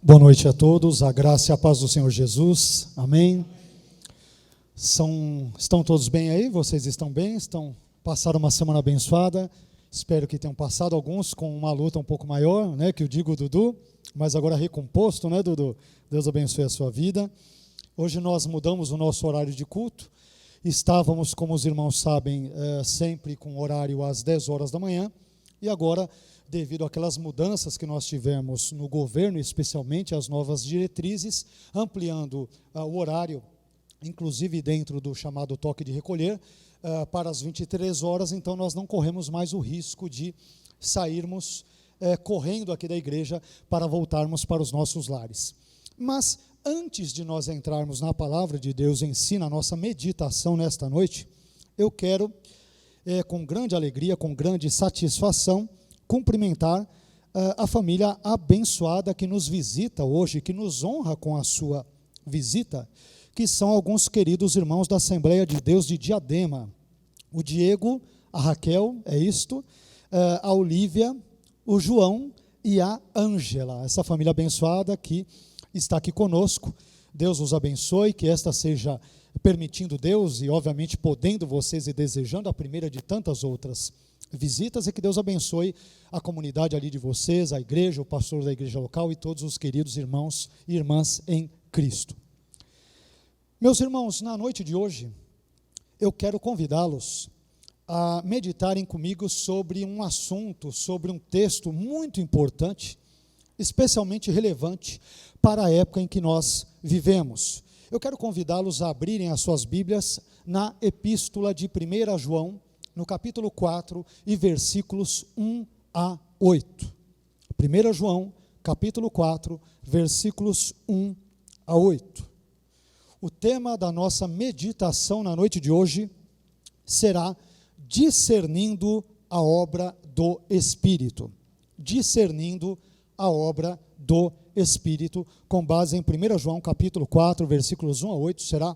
Boa noite a todos, a graça e a paz do Senhor Jesus, amém. Estão todos bem aí? Vocês estão bem? Passaram uma semana abençoada? Espero que tenham passado, alguns com uma luta um pouco maior, né, que eu digo Dudu, mas agora recomposto, né, Dudu? Deus abençoe a sua vida. Hoje nós mudamos o nosso horário de culto. Estávamos, como os irmãos sabem, sempre com horário às 10 horas da manhã, e agora, devido àquelas mudanças que nós tivemos no governo, especialmente as novas diretrizes, ampliando o horário, inclusive dentro do chamado toque de recolher, para as 23 horas, então nós não corremos mais o risco de sairmos correndo aqui da igreja para voltarmos para os nossos lares. Mas, antes de nós entrarmos na palavra de Deus em si, na nossa meditação nesta noite, eu quero, com grande alegria, com grande satisfação, cumprimentar a família abençoada que nos visita hoje, que nos honra com a sua visita, que são alguns queridos irmãos da Assembleia de Deus de Diadema, o Diego, a Raquel, a Olívia, o João e a Ângela, essa família abençoada que está aqui conosco. Deus os abençoe, que esta seja, permitindo Deus e obviamente podendo vocês e desejando, a primeira de tantas outras visitas, e que Deus abençoe a comunidade ali de vocês, a igreja, o pastor da igreja local e todos os queridos irmãos e irmãs em Cristo. Meus irmãos, na noite de hoje, eu quero convidá-los a meditarem comigo sobre um assunto, sobre um texto muito importante, especialmente relevante para a época em que nós vivemos. Eu quero convidá-los a abrirem as suas Bíblias na epístola de 1 João, no capítulo 4 e versículos 1 a 8. 1 João, capítulo 4, versículos 1 a 8. O tema da nossa meditação na noite de hoje será discernindo a obra do Espírito. Discernindo a obra do Espírito, com base em 1 João, capítulo 4, versículos 1 a 8, será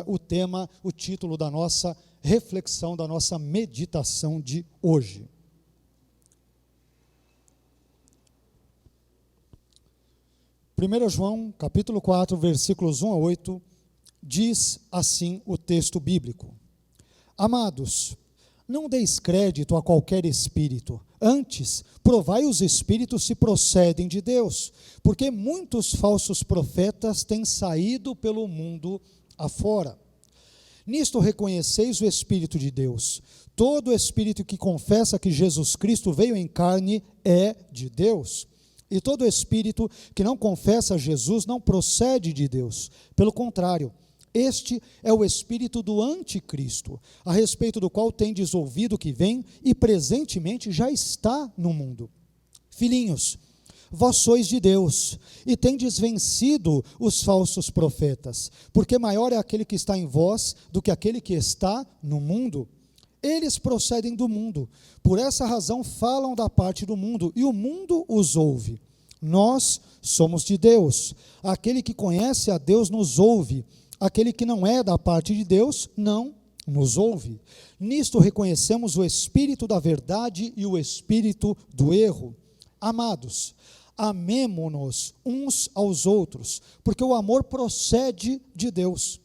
o tema, o título da nossa reflexão, da nossa meditação de hoje. Primeiro João, capítulo 4, versículos 1 a 8, diz assim o texto bíblico: Amados, não deis crédito a qualquer espírito, antes provai os espíritos se procedem de Deus, porque muitos falsos profetas têm saído pelo mundo afora. Nisto reconheceis o Espírito de Deus. Todo espírito que confessa que Jesus Cristo veio em carne é de Deus. E todo espírito que não confessa Jesus não procede de Deus. Pelo contrário, este é o espírito do anticristo, a respeito do qual tendes ouvido que vem e presentemente já está no mundo. Filhinhos, vós sois de Deus, e tendes vencido os falsos profetas, porque maior é aquele que está em vós do que aquele que está no mundo. Eles procedem do mundo, por essa razão falam da parte do mundo, e o mundo os ouve. Nós somos de Deus, aquele que conhece a Deus nos ouve, aquele que não é da parte de Deus não nos ouve. Nisto reconhecemos o espírito da verdade e o espírito do erro. Amados, amemo-nos uns aos outros, porque o amor procede de Deus.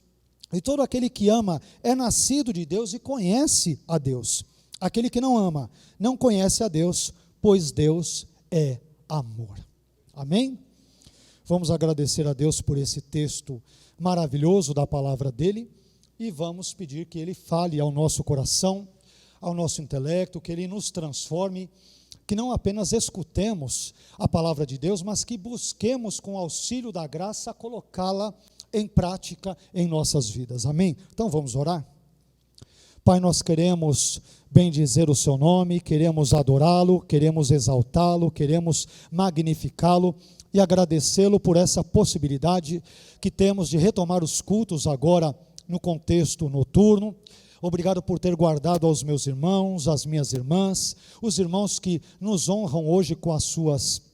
E todo aquele que ama é nascido de Deus e conhece a Deus. Aquele que não ama não conhece a Deus, pois Deus é amor. Amém? Vamos agradecer a Deus por esse texto maravilhoso da palavra dele e vamos pedir que ele fale ao nosso coração, ao nosso intelecto, que ele nos transforme, que não apenas escutemos a palavra de Deus, mas que busquemos com o auxílio da graça colocá-la em prática em nossas vidas. Amém? Então vamos orar? Pai, nós queremos bendizer o seu nome, queremos adorá-lo, queremos exaltá-lo, queremos magnificá-lo e agradecê-lo por essa possibilidade que temos de retomar os cultos agora no contexto noturno. Obrigado por ter guardado aos meus irmãos, às minhas irmãs, os irmãos que nos honram hoje com as suas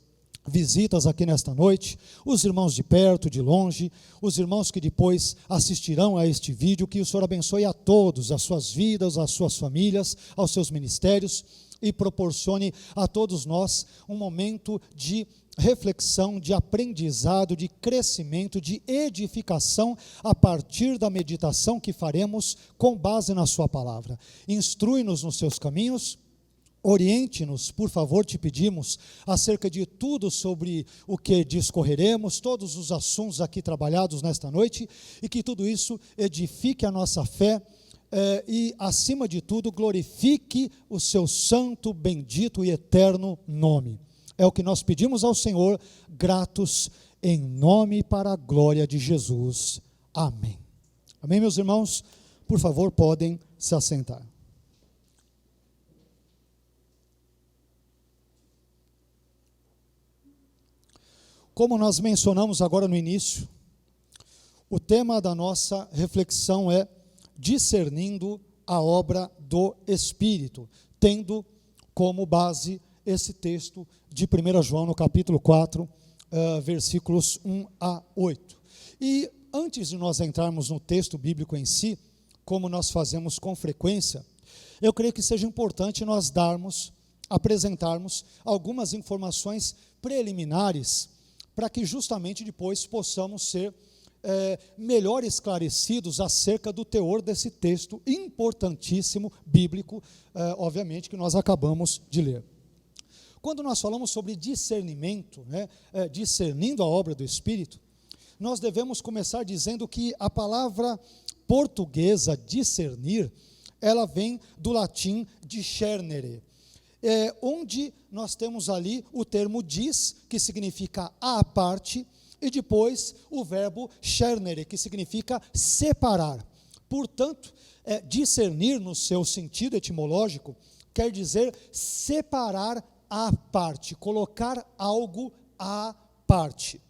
visitas aqui nesta noite, os irmãos de perto, de longe, os irmãos que depois assistirão a este vídeo. Que o Senhor abençoe a todos, as suas vidas, as suas famílias, aos seus ministérios, e proporcione a todos nós um momento de reflexão, de aprendizado, de crescimento, de edificação a partir da meditação que faremos com base na sua palavra. Instrui-nos nos seus caminhos, oriente-nos, por favor, te pedimos, acerca de tudo sobre o que discorreremos, todos os assuntos aqui trabalhados nesta noite, e que tudo isso edifique a nossa fé, e, acima de tudo, glorifique o seu santo, bendito e eterno nome. É o que nós pedimos ao Senhor, gratos em nome e para a glória de Jesus. Amém. Amém, meus irmãos? Por favor, podem se assentar. Como nós mencionamos agora no início, o tema da nossa reflexão é discernindo a obra do Espírito, tendo como base esse texto de 1 João, no capítulo 4, versículos 1 a 8. E antes de nós entrarmos no texto bíblico em si, como nós fazemos com frequência, eu creio que seja importante nós apresentarmos algumas informações preliminares, para que justamente depois possamos ser melhor esclarecidos acerca do teor desse texto importantíssimo, bíblico, obviamente, que nós acabamos de ler. Quando nós falamos sobre discernimento, discernindo a obra do Espírito, nós devemos começar dizendo que a palavra portuguesa discernir, ela vem do latim discernere, onde nós temos ali o termo dis, que significa à parte, e depois o verbo cernere, que significa separar. Portanto, discernir no seu sentido etimológico quer dizer separar à parte, colocar algo à parte.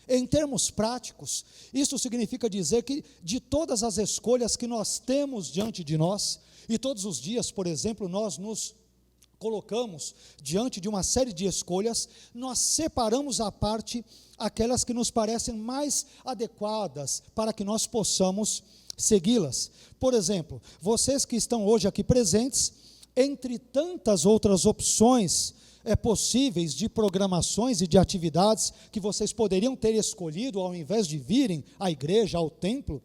Em termos práticos, isso significa dizer que de todas as escolhas que nós temos diante de nós, e todos os dias, por exemplo, nós nos colocamos diante de uma série de escolhas, nós separamos à parte aquelas que nos parecem mais adequadas para que nós possamos segui-las. Por exemplo, vocês que estão hoje aqui presentes, entre tantas outras opções possíveis de programações e de atividades que vocês poderiam ter escolhido ao invés de virem à igreja, ao templo,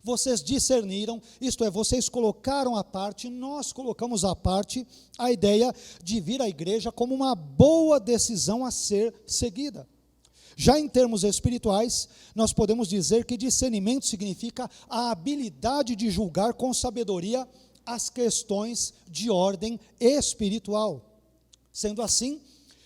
vocês discerniram, isto é, vocês colocaram à parte, nós colocamos à parte a ideia de vir à igreja como uma boa decisão a ser seguida. Já em termos espirituais, nós podemos dizer que discernimento significa a habilidade de julgar com sabedoria as questões de ordem espiritual. Sendo assim,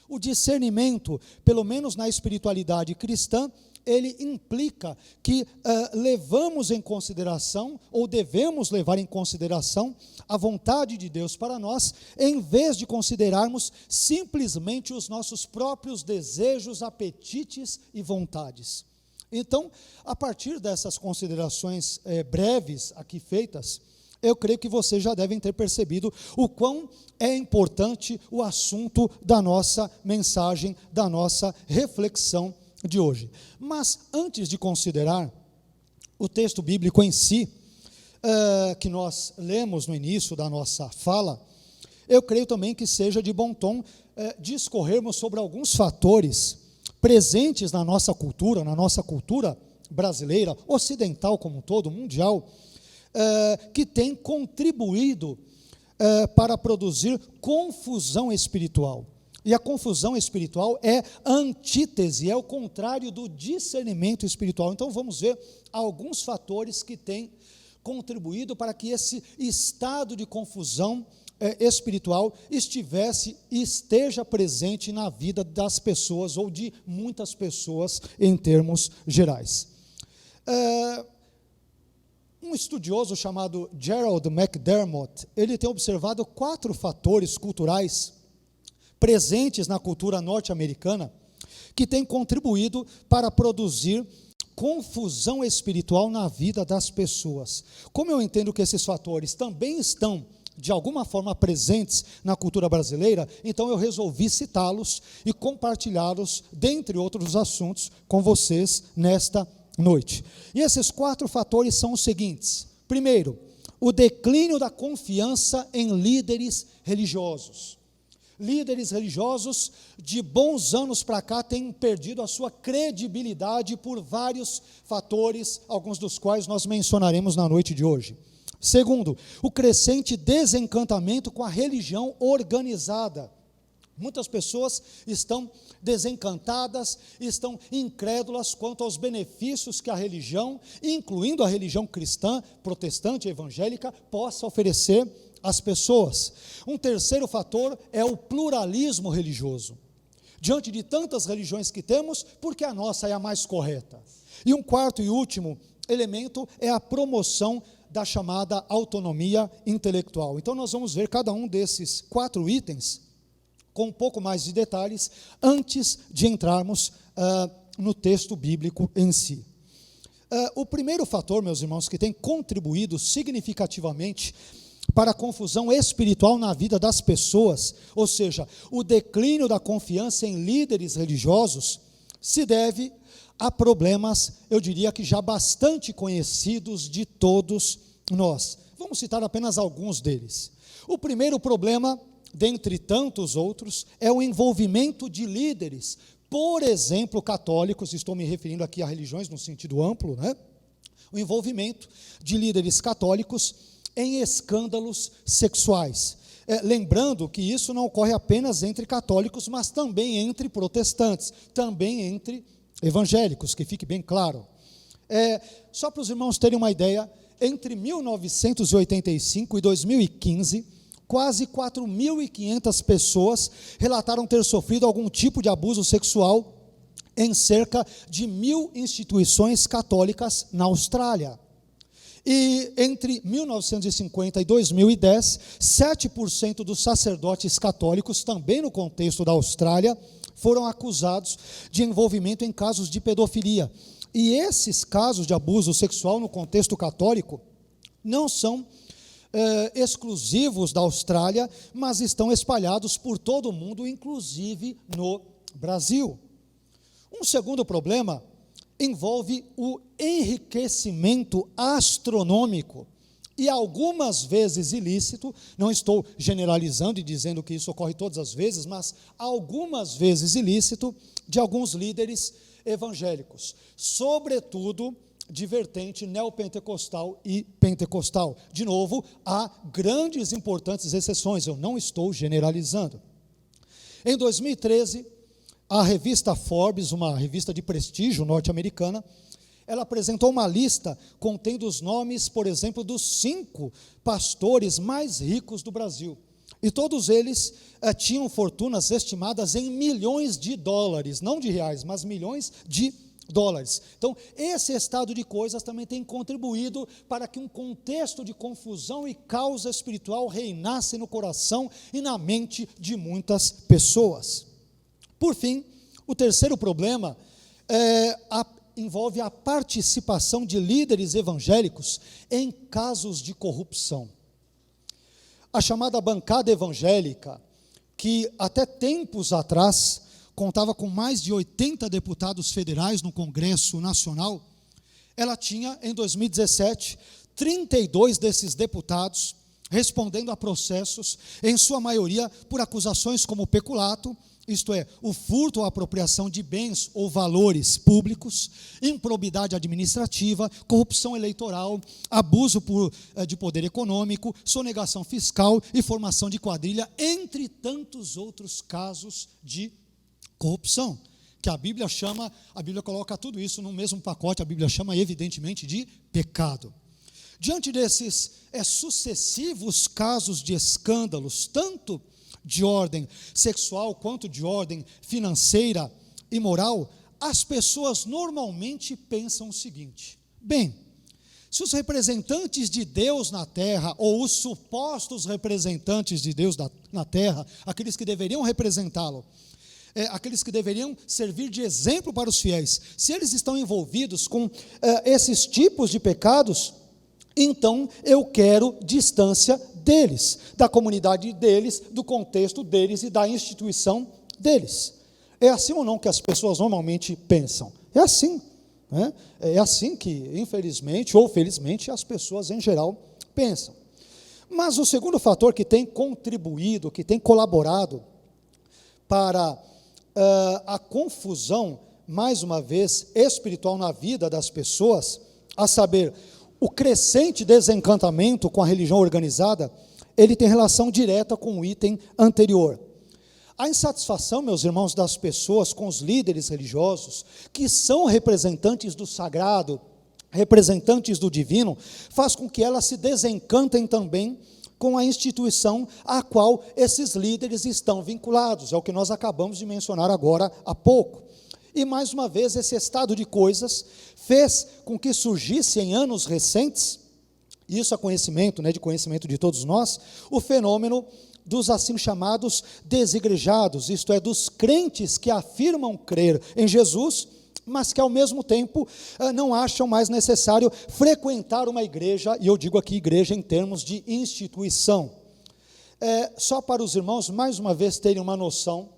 o discernimento, pelo menos na espiritualidade cristã, ele implica que levamos em consideração, ou devemos levar em consideração, a vontade de Deus para nós, em vez de considerarmos simplesmente os nossos próprios desejos, apetites e vontades. Então, a partir dessas considerações breves aqui feitas, eu creio que vocês já devem ter percebido o quão é importante o assunto da nossa mensagem, da nossa reflexão de hoje. Mas antes de considerar o texto bíblico em si, que nós lemos no início da nossa fala, eu creio também que seja de bom tom discorrermos sobre alguns fatores presentes na nossa cultura brasileira, ocidental como um todo, mundial, que tem contribuído para produzir confusão espiritual. E a confusão espiritual é a antítese, é o contrário do discernimento espiritual. Então vamos ver alguns fatores que têm contribuído para que esse estado de confusão espiritual esteja presente na vida das pessoas, ou de muitas pessoas em termos gerais. Um estudioso chamado Gerald McDermott, ele tem observado 4 fatores culturais presentes na cultura norte-americana que têm contribuído para produzir confusão espiritual na vida das pessoas. Como eu entendo que esses fatores também estão, de alguma forma, presentes na cultura brasileira, então eu resolvi citá-los e compartilhá-los, dentre outros assuntos, com vocês nesta noite. E esses 4 fatores são os seguintes. Primeiro, o declínio da confiança em líderes religiosos. Líderes religiosos de bons anos para cá têm perdido a sua credibilidade por vários fatores, alguns dos quais nós mencionaremos na noite de hoje. Segundo, o crescente desencantamento com a religião organizada. Muitas pessoas estão desencantadas, estão incrédulas quanto aos benefícios que a religião, incluindo a religião cristã, protestante, evangélica, possa oferecer às pessoas. Um terceiro fator é o pluralismo religioso. Diante de tantas religiões que temos, porque a nossa é a mais correta. E um quarto e último elemento é a promoção da chamada autonomia intelectual. Então nós vamos ver cada um desses 4 itens com um pouco mais de detalhes antes de entrarmos no texto bíblico em si. O primeiro fator, meus irmãos, que tem contribuído significativamente para a confusão espiritual na vida das pessoas, ou seja, o declínio da confiança em líderes religiosos, se deve a problemas, eu diria que já bastante conhecidos de todos nós. Vamos citar apenas alguns deles. O primeiro problema, dentre tantos outros, é o envolvimento de líderes, por exemplo, católicos, estou me referindo aqui a religiões no sentido amplo, né? O envolvimento de líderes católicos em escândalos sexuais. Lembrando que isso não ocorre apenas entre católicos, mas também entre protestantes, também entre evangélicos, que fique bem claro. Só para os irmãos terem uma ideia, entre 1985 e 2015, quase 4.500 pessoas relataram ter sofrido algum tipo de abuso sexual em cerca de 1.000 instituições católicas na Austrália. E entre 1950 e 2010, 7% dos sacerdotes católicos, também no contexto da Austrália, foram acusados de envolvimento em casos de pedofilia. E esses casos de abuso sexual no contexto católico não são exclusivos da Austrália, mas estão espalhados por todo o mundo, inclusive no Brasil. Um segundo problema envolve o enriquecimento astronômico e algumas vezes ilícito, não estou generalizando e dizendo que isso ocorre todas as vezes, mas algumas vezes ilícito, de alguns líderes evangélicos, sobretudo de vertente neopentecostal e pentecostal. De novo, há grandes e importantes exceções, eu não estou generalizando. Em 2013, a revista Forbes, uma revista de prestígio norte-americana, ela apresentou uma lista contendo os nomes, por exemplo, dos 5 pastores mais ricos do Brasil. E todos eles tinham fortunas estimadas em milhões de dólares, não de reais, mas milhões de dólares. Então, esse estado de coisas também tem contribuído para que um contexto de confusão e causa espiritual reinasse no coração e na mente de muitas pessoas. Por fim, o terceiro problema envolve a participação de líderes evangélicos em casos de corrupção. A chamada bancada evangélica, que até tempos atrás contava com mais de 80 deputados federais no Congresso Nacional, ela tinha, em 2017, 32 desses deputados respondendo a processos, em sua maioria por acusações como peculato, isto é, o furto ou apropriação de bens ou valores públicos, improbidade administrativa, corrupção eleitoral, abuso de poder econômico, sonegação fiscal e formação de quadrilha, entre tantos outros casos de corrupção, que a Bíblia coloca tudo isso no mesmo pacote, a Bíblia chama evidentemente de pecado. Diante desses sucessivos casos de escândalos, tanto de ordem sexual quanto de ordem financeira e moral, as pessoas normalmente pensam o seguinte: bem, se os representantes de Deus na terra, ou os supostos representantes de Deus na terra, aqueles que deveriam representá-lo, aqueles que deveriam servir de exemplo para os fiéis, se eles estão envolvidos com esses tipos de pecados, então eu quero distância deles, da comunidade deles, do contexto deles e da instituição deles. É assim ou não que as pessoas normalmente pensam? É assim, né? É assim que, infelizmente ou felizmente, as pessoas em geral pensam. Mas o segundo fator que tem contribuído, que tem colaborado para a confusão, mais uma vez, espiritual na vida das pessoas, a saber, o crescente desencantamento com a religião organizada, ele tem relação direta com o item anterior. A insatisfação, meus irmãos, das pessoas com os líderes religiosos, que são representantes do sagrado, representantes do divino, faz com que elas se desencantem também com a instituição a qual esses líderes estão vinculados, é o que nós acabamos de mencionar agora há pouco. E mais uma vez, esse estado de coisas fez com que surgisse em anos recentes, isso é conhecimento, de conhecimento de todos nós, o fenômeno dos assim chamados desigrejados, isto é, dos crentes que afirmam crer em Jesus, mas que ao mesmo tempo não acham mais necessário frequentar uma igreja, e eu digo aqui igreja em termos de instituição. Só para os irmãos, mais uma vez, terem uma noção,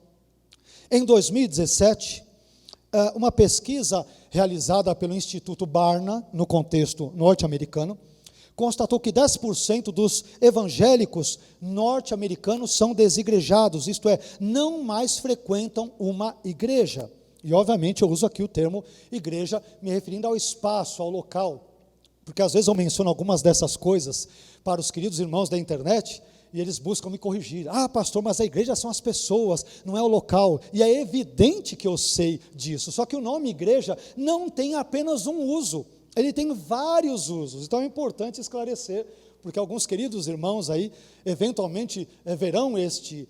em 2017, uma pesquisa realizada pelo Instituto Barna, no contexto norte-americano, constatou que 10% dos evangélicos norte-americanos são desigrejados, isto é, não mais frequentam uma igreja. E, obviamente, eu uso aqui o termo igreja, me referindo ao espaço, ao local, porque às vezes eu menciono algumas dessas coisas para os queridos irmãos da internet, e eles buscam me corrigir. Pastor, mas a igreja são as pessoas, não é o local. E é evidente que eu sei disso, só que o nome igreja não tem apenas um uso, ele tem vários usos, então é importante esclarecer, porque alguns queridos irmãos aí, eventualmente verão este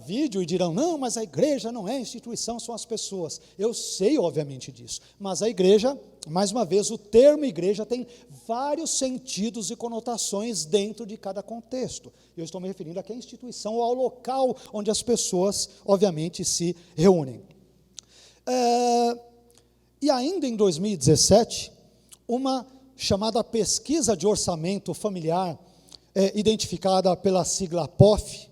vídeo e dirão, não, mas a igreja não é instituição, são as pessoas. Eu sei, obviamente, disso, mas a igreja, mais uma vez, o termo igreja tem vários sentidos e conotações dentro de cada contexto. Eu estou me referindo aqui à instituição ou ao local onde as pessoas, obviamente, se reúnem. E ainda em 2017, uma chamada pesquisa de orçamento familiar, identificada pela sigla POF,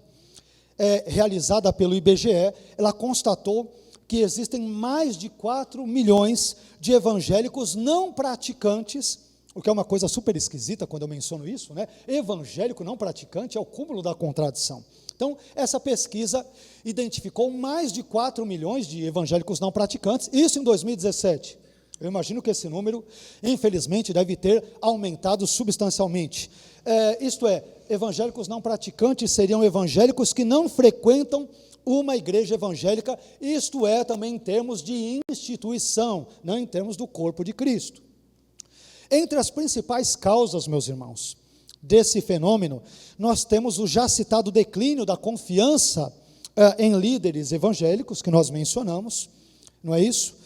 realizada pelo IBGE, ela constatou que existem mais de 4 milhões de evangélicos não praticantes, o que é uma coisa super esquisita quando eu menciono isso, evangélico não praticante é o cúmulo da contradição. Então, essa pesquisa identificou mais de 4 milhões de evangélicos não praticantes, isso em 2017. Eu imagino que esse número, infelizmente, deve ter aumentado substancialmente. Isto é, evangélicos não praticantes seriam evangélicos que não frequentam uma igreja evangélica, isto é, também em termos de instituição, não em termos do corpo de Cristo. Entre as principais causas, meus irmãos, desse fenômeno, nós temos o já citado declínio da confiança em líderes evangélicos, que nós mencionamos, não é isso?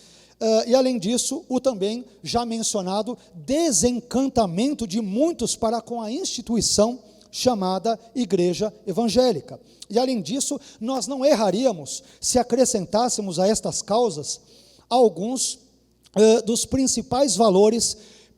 E além disso, o também já mencionado desencantamento de muitos para com a instituição chamada igreja evangélica. E além disso, nós não erraríamos se acrescentássemos a estas causas alguns dos principais valores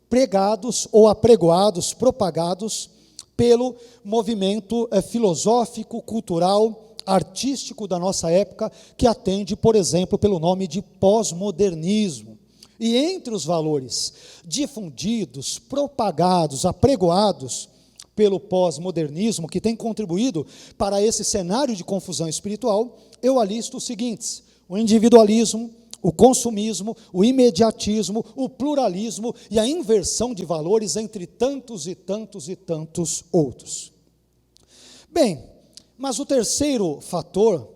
pregados ou apregoados, propagados pelo movimento filosófico, cultural, artístico da nossa época, que atende, por exemplo, pelo nome de pós-modernismo. E entre os valores difundidos, propagados, apregoados pelo pós-modernismo, que tem contribuído para esse cenário de confusão espiritual, eu alisto os seguintes: o individualismo, o consumismo, o imediatismo, o pluralismo e a inversão de valores, entre tantos e tantos e tantos outros. Bem, mas o terceiro fator,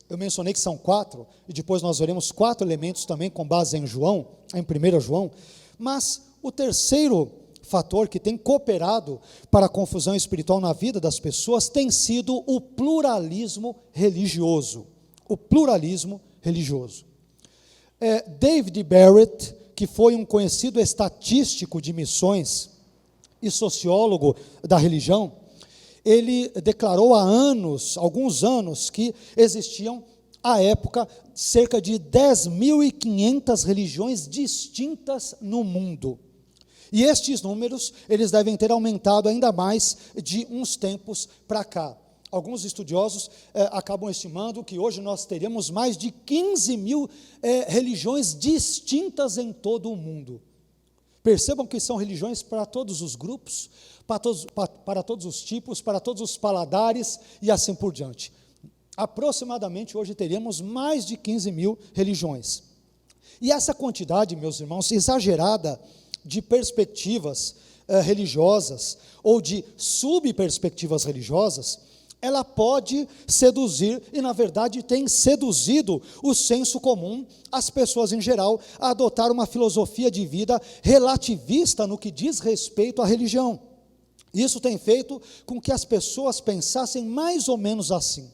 eu mencionei que são 4, e depois nós veremos 4 elementos também com base em João, em 1 João, mas o terceiro fator que tem cooperado para a confusão espiritual na vida das pessoas tem sido o pluralismo religioso. O pluralismo religioso. David Barrett, que foi um conhecido estatístico de missões e sociólogo da religião, ele declarou há alguns anos, que existiam, à época, cerca de 10.500 religiões distintas no mundo. E estes números, eles devem ter aumentado ainda mais de uns tempos para cá. Alguns estudiosos acabam estimando que hoje nós teríamos mais de 15 mil religiões distintas em todo o mundo. Percebam que são religiões para todos os grupos, para todos os tipos, para todos os paladares e assim por diante. Aproximadamente hoje teríamos mais de 15 mil religiões. E essa quantidade, meus irmãos, exagerada de perspectivas religiosas ou de subperspectivas religiosas, ela pode seduzir, e na verdade tem seduzido o senso comum, as pessoas em geral, a adotar uma filosofia de vida relativista no que diz respeito à religião. Isso tem feito com que as pessoas pensassem mais ou menos assim: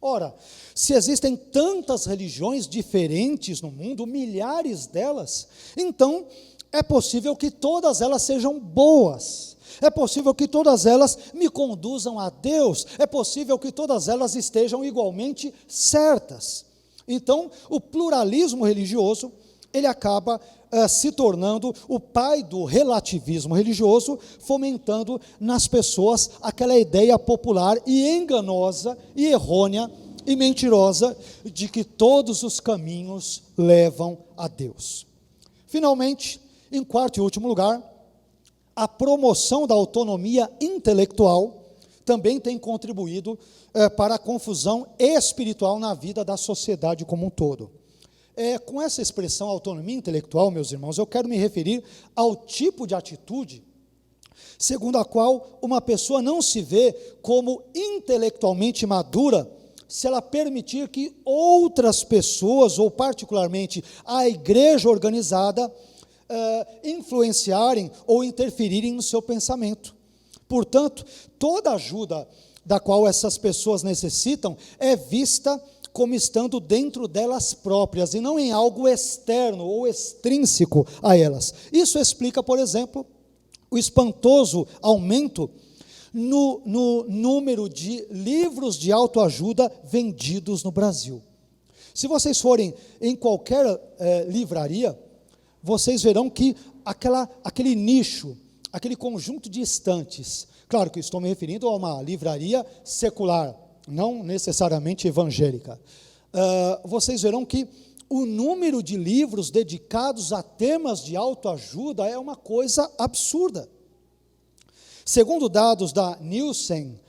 ora, se existem tantas religiões diferentes no mundo, milhares delas, então é possível que todas elas sejam boas. É possível que todas elas me conduzam a Deus, é possível que todas elas estejam igualmente certas. Então, o pluralismo religioso, ele acaba se tornando o pai do relativismo religioso, fomentando nas pessoas aquela ideia popular e enganosa, e errônea, e mentirosa, de que todos os caminhos levam a Deus. Finalmente, em quarto e último lugar, a promoção da autonomia intelectual também tem contribuído para a confusão espiritual na vida da sociedade como um todo. Com essa expressão autonomia intelectual, meus irmãos, eu quero me referir ao tipo de atitude segundo a qual uma pessoa não se vê como intelectualmente madura se ela permitir que outras pessoas, ou particularmente a igreja organizada, influenciarem ou interferirem no seu pensamento. Portanto, toda ajuda da qual essas pessoas necessitam é vista como estando dentro delas próprias e não em algo externo ou extrínseco a elas. Isso explica, por exemplo, o espantoso aumento no número de livros de autoajuda vendidos no Brasil. Se vocês forem em qualquer livraria, vocês verão que aquele nicho, aquele conjunto de estantes, claro que estou me referindo a uma livraria secular, não necessariamente evangélica, vocês verão que o número de livros dedicados a temas de autoajuda é uma coisa absurda. Segundo dados da Nielsen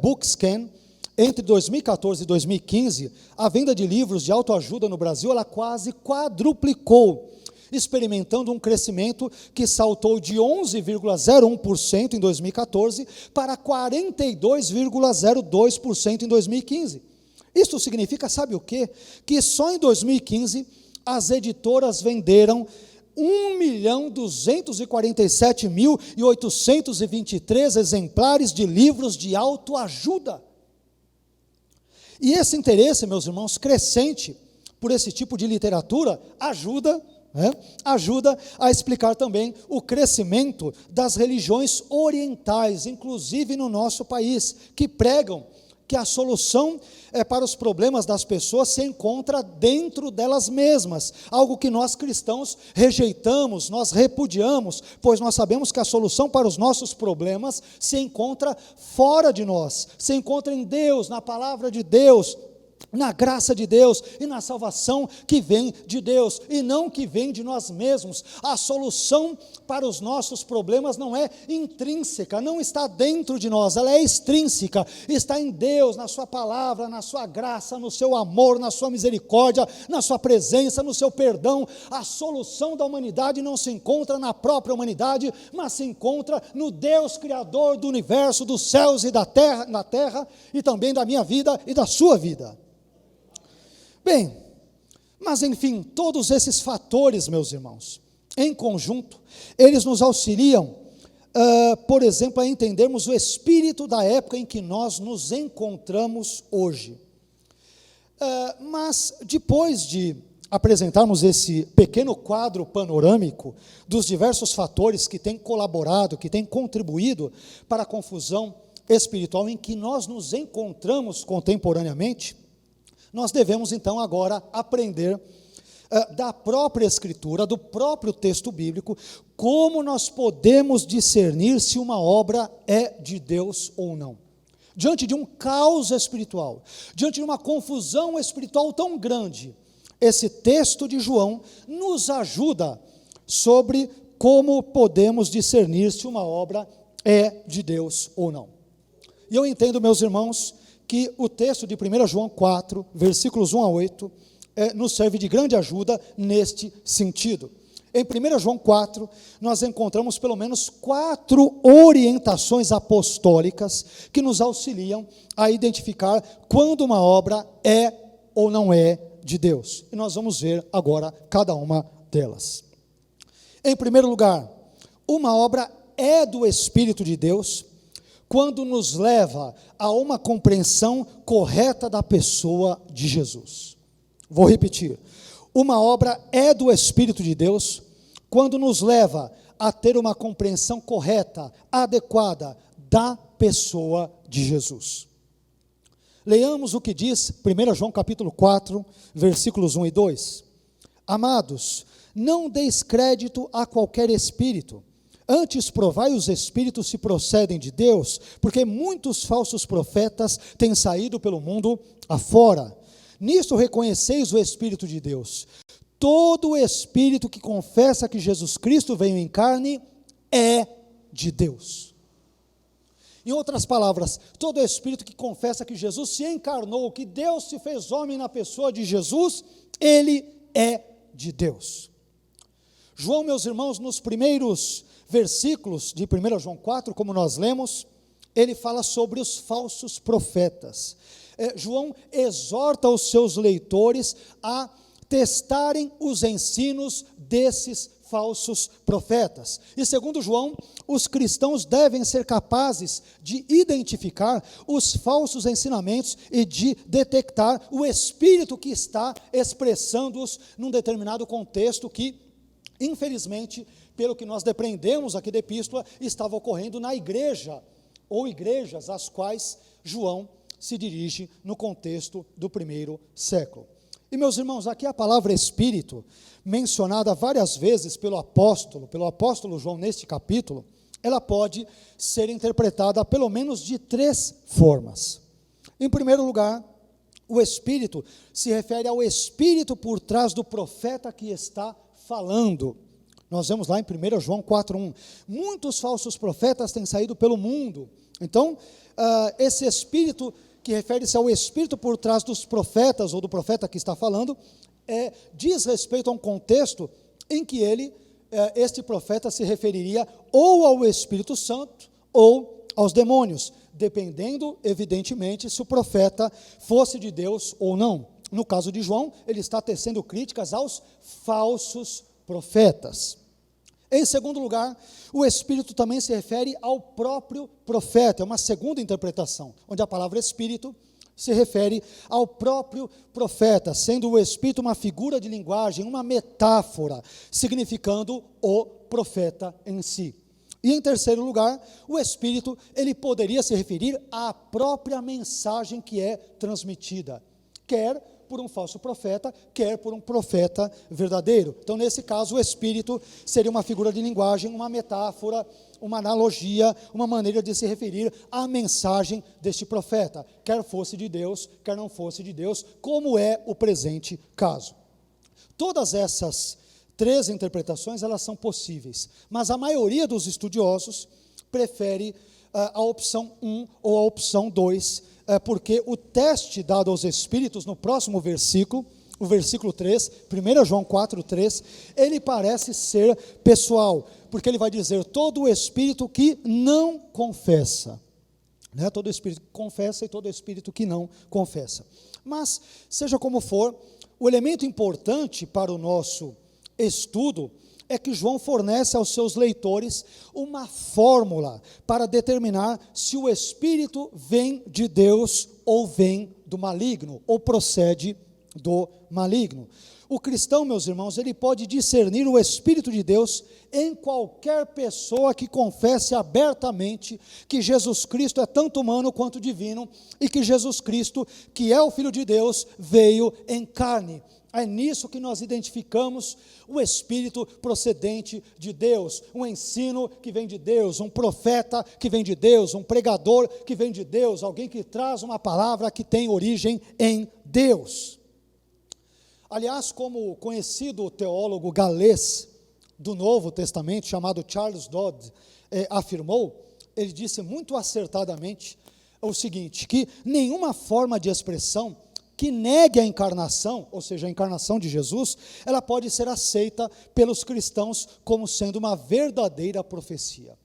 Bookscan, entre 2014 e 2015, a venda de livros de autoajuda no Brasil, ela quase quadruplicou, experimentando um crescimento que saltou de 11,01% em 2014 para 42,02% em 2015. Isso significa, sabe o quê? Que só em 2015 as editoras venderam 1.247.823 exemplares de livros de autoajuda. E esse interesse, meus irmãos, crescente por esse tipo de literatura, ajuda a explicar também o crescimento das religiões orientais, inclusive no nosso país, que pregam que a solução para os problemas das pessoas se encontra dentro delas mesmas, algo que nós cristãos rejeitamos, nós repudiamos, pois nós sabemos que a solução para os nossos problemas se encontra fora de nós, se encontra em Deus, na palavra de Deus, na graça de Deus e na salvação que vem de Deus e não que vem de nós mesmos. A solução para os nossos problemas não é intrínseca, não está dentro de nós, ela é extrínseca, está em Deus, na sua palavra, na sua graça, no seu amor, na sua misericórdia, na sua presença, no seu perdão. A solução da humanidade não se encontra na própria humanidade, mas se encontra no Deus Criador do universo, dos céus e da terra, na terra e também da minha vida e da sua vida. Bem, mas enfim, todos esses fatores, meus irmãos, em conjunto, eles nos auxiliam, por exemplo, a entendermos o espírito da época em que nós nos encontramos hoje. Mas depois de apresentarmos esse pequeno quadro panorâmico dos diversos fatores que têm colaborado, que têm contribuído para a confusão espiritual em que nós nos encontramos contemporaneamente, nós devemos então agora aprender da própria Escritura, do próprio texto bíblico, como nós podemos discernir se uma obra é de Deus ou não. Diante de um caos espiritual, diante de uma confusão espiritual tão grande, esse texto de João nos ajuda sobre como podemos discernir se uma obra é de Deus ou não? E eu entendo, meus irmãos, que o texto de 1 João 4, versículos 1 a 8, nos serve de grande ajuda neste sentido. Em 1 João 4, nós encontramos pelo menos 4 orientações apostólicas que nos auxiliam a identificar quando uma obra é ou não é de Deus. E nós vamos ver agora cada uma delas. Em primeiro lugar, uma obra é do Espírito de Deus quando nos leva a uma compreensão correta da pessoa de Jesus. Vou repetir. Uma obra é do Espírito de Deus quando nos leva a ter uma compreensão correta, adequada da pessoa de Jesus. Leiamos o que diz 1 João capítulo 4, versículos 1 e 2. Amados, não deis crédito a qualquer espírito, antes provai os espíritos se procedem de Deus, porque muitos falsos profetas têm saído pelo mundo afora. Nisto reconheceis o Espírito de Deus. Todo espírito que confessa que Jesus Cristo veio em carne é de Deus. Em outras palavras, todo espírito que confessa que Jesus se encarnou, que Deus se fez homem na pessoa de Jesus, ele é de Deus. João, meus irmãos, nos primeiros versículos de 1 João 4, como nós lemos, ele fala sobre os falsos profetas. João exorta os seus leitores a testarem os ensinos desses falsos profetas. E segundo João, os cristãos devem ser capazes de identificar os falsos ensinamentos e de detectar o espírito que está expressando-os num determinado contexto que, infelizmente, pelo que nós depreendemos aqui da epístola, estava ocorrendo na igreja, ou igrejas às quais João se dirige no contexto do primeiro século. E meus irmãos, aqui a palavra espírito, mencionada várias vezes pelo apóstolo João neste capítulo, ela pode ser interpretada pelo menos de 3 formas. Em primeiro lugar, o espírito se refere ao espírito por trás do profeta que está falando. Nós vemos lá em 1 João 4,1, muitos falsos profetas têm saído pelo mundo. Então, esse espírito que refere-se ao espírito por trás dos profetas, ou do profeta que está falando, diz respeito a um contexto em que este profeta se referiria ou ao Espírito Santo, ou aos demônios, dependendo, evidentemente, se o profeta fosse de Deus ou não. No caso de João, ele está tecendo críticas aos falsos profetas. Em segundo lugar, o Espírito também se refere ao próprio profeta, é uma segunda interpretação, onde a palavra Espírito se refere ao próprio profeta, sendo o Espírito uma figura de linguagem, uma metáfora, significando o profeta em si. E em terceiro lugar, o Espírito, ele poderia se referir à própria mensagem que é transmitida, quer por um falso profeta, quer por um profeta verdadeiro. Então, nesse caso, o Espírito seria uma figura de linguagem, uma metáfora, uma analogia, uma maneira de se referir à mensagem deste profeta, quer fosse de Deus, quer não fosse de Deus, como é o presente caso. Todas essas 3 interpretações, elas são possíveis, mas a maioria dos estudiosos prefere a opção 1 ou a opção 2, porque o teste dado aos espíritos no próximo versículo, o versículo 3, 1 João 4, 3, ele parece ser pessoal, porque ele vai dizer, todo espírito que não confessa, né? Todo espírito que confessa e todo espírito que não confessa. Mas, seja como for, o elemento importante para o nosso estudo é que João fornece aos seus leitores uma fórmula para determinar se o Espírito vem de Deus ou vem do maligno, ou procede do maligno. O cristão, meus irmãos, ele pode discernir o Espírito de Deus em qualquer pessoa que confesse abertamente que Jesus Cristo é tanto humano quanto divino, e que Jesus Cristo, que é o Filho de Deus, veio em carne. É nisso que nós identificamos o Espírito procedente de Deus, um ensino que vem de Deus, um profeta que vem de Deus, um pregador que vem de Deus, alguém que traz uma palavra que tem origem em Deus. Aliás, como o conhecido teólogo galês do Novo Testamento, chamado Charles Dodd, afirmou, ele disse muito acertadamente o seguinte, que nenhuma forma de expressão que negue a encarnação, ou seja, a encarnação de Jesus, ela pode ser aceita pelos cristãos como sendo uma verdadeira profecia.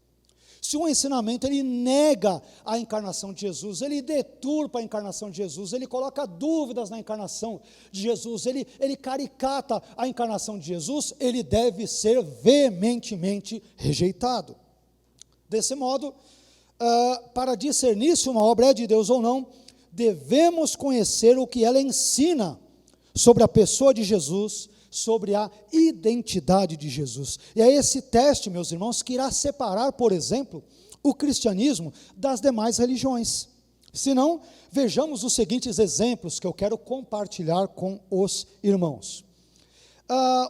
Se um ensinamento ele nega a encarnação de Jesus, ele deturpa a encarnação de Jesus, ele coloca dúvidas na encarnação de Jesus, ele caricata a encarnação de Jesus, ele deve ser veementemente rejeitado. Desse modo, para discernir se uma obra é de Deus ou não, devemos conhecer o que ela ensina sobre a pessoa de Jesus, sobre a identidade de Jesus. E é esse teste, meus irmãos, que irá separar, por exemplo, o cristianismo das demais religiões. Se não, vejamos os seguintes exemplos que eu quero compartilhar com os irmãos.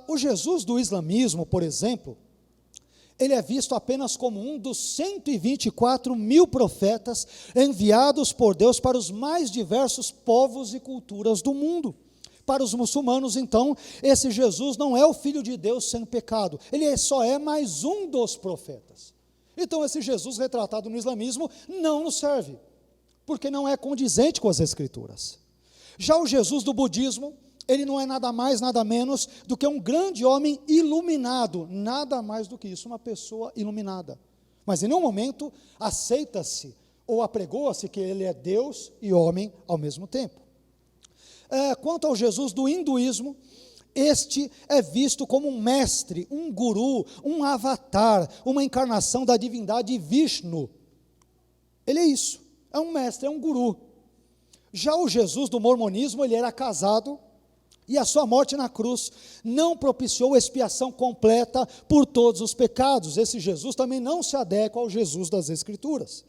O Jesus do islamismo, por exemplo, ele é visto apenas como um dos 124 mil profetas enviados por Deus para os mais diversos povos e culturas do mundo. Para os muçulmanos, então, esse Jesus não é o Filho de Deus sem pecado, ele só é mais um dos profetas. Então, esse Jesus retratado no islamismo não nos serve, porque não é condizente com as Escrituras. Já o Jesus do budismo, ele não é nada mais, nada menos do que um grande homem iluminado, nada mais do que isso, uma pessoa iluminada. Mas em nenhum momento aceita-se ou apregoa-se que ele é Deus e homem ao mesmo tempo. Quanto ao Jesus do hinduísmo, este é visto como um mestre, um guru, um avatar, uma encarnação da divindade Vishnu. Ele é isso, é um mestre, é um guru. Já o Jesus do mormonismo, ele era casado, e a sua morte na cruz não propiciou expiação completa por todos os pecados. Esse Jesus também não se adequa ao Jesus das Escrituras.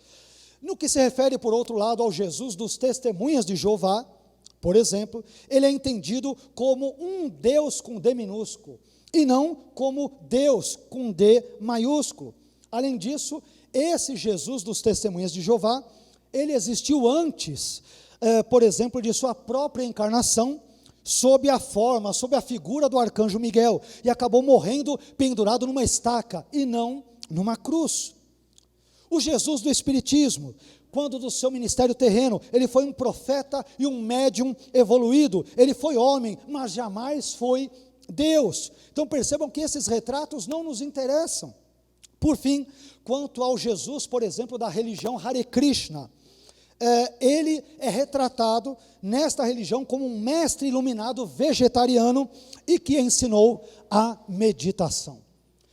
No que se refere, por outro lado, ao Jesus dos testemunhas de Jeová, por exemplo, ele é entendido como um Deus com D minúsculo, e não como Deus com D maiúsculo. Além disso, esse Jesus dos testemunhas de Jeová, ele existiu antes, por exemplo, de sua própria encarnação, sob a forma, sob a figura do arcanjo Miguel, e acabou morrendo pendurado numa estaca, e não numa cruz. O Jesus do Espiritismo, quando do seu ministério terreno, ele foi um profeta e um médium evoluído, ele foi homem, mas jamais foi Deus. Então percebam que esses retratos não nos interessam. Por fim, quanto ao Jesus, por exemplo, da religião Hare Krishna, ele é retratado nesta religião como um mestre iluminado vegetariano e que ensinou a meditação.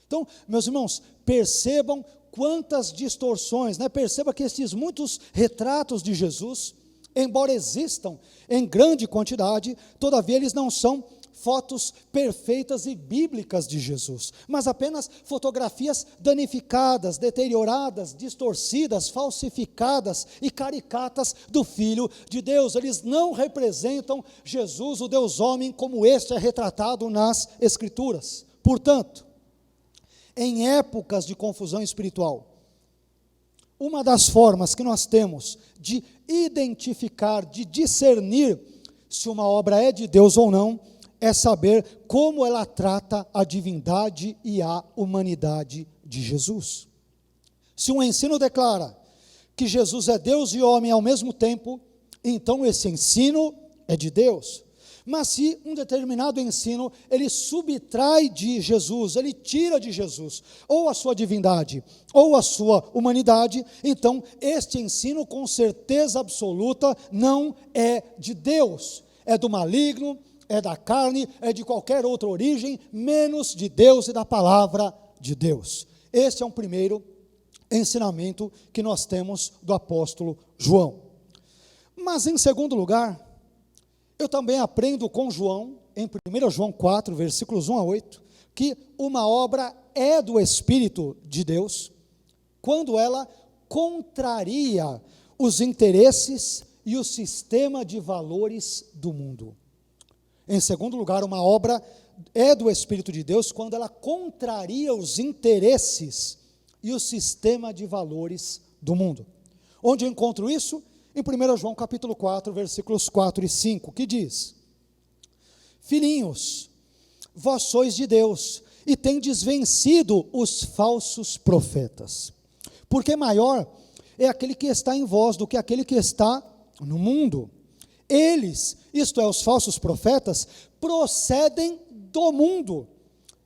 Então, meus irmãos, percebam quantas distorções, perceba que esses muitos retratos de Jesus, embora existam em grande quantidade, todavia eles não são fotos perfeitas e bíblicas de Jesus, mas apenas fotografias danificadas, deterioradas, distorcidas, falsificadas e caricatas do Filho de Deus. Eles não representam Jesus, o Deus homem, como este é retratado nas Escrituras. Portanto, em épocas de confusão espiritual, uma das formas que nós temos de identificar, de discernir se uma obra é de Deus ou não, é saber como ela trata a divindade e a humanidade de Jesus. Se um ensino declara que Jesus é Deus e homem ao mesmo tempo, então esse ensino é de Deus. Mas se um determinado ensino, ele subtrai de Jesus, ele tira de Jesus, ou a sua divindade, ou a sua humanidade, então este ensino com certeza absoluta não é de Deus, é do maligno, é da carne, é de qualquer outra origem, menos de Deus e da palavra de Deus. Este é um primeiro ensinamento que nós temos do apóstolo João. Mas em segundo lugar, eu também aprendo com João, em 1 João 4, versículos 1 a 8, que uma obra é do Espírito de Deus, quando ela contraria os interesses e o sistema de valores do mundo. Em segundo lugar, uma obra é do Espírito de Deus quando ela contraria os interesses e o sistema de valores do mundo. Onde eu encontro isso? Em 1 João capítulo 4, versículos 4 e 5, que diz: Filhinhos, vós sois de Deus, e tendes vencido os falsos profetas. Porque maior é aquele que está em vós do que aquele que está no mundo. Eles, isto é, os falsos profetas, procedem do mundo.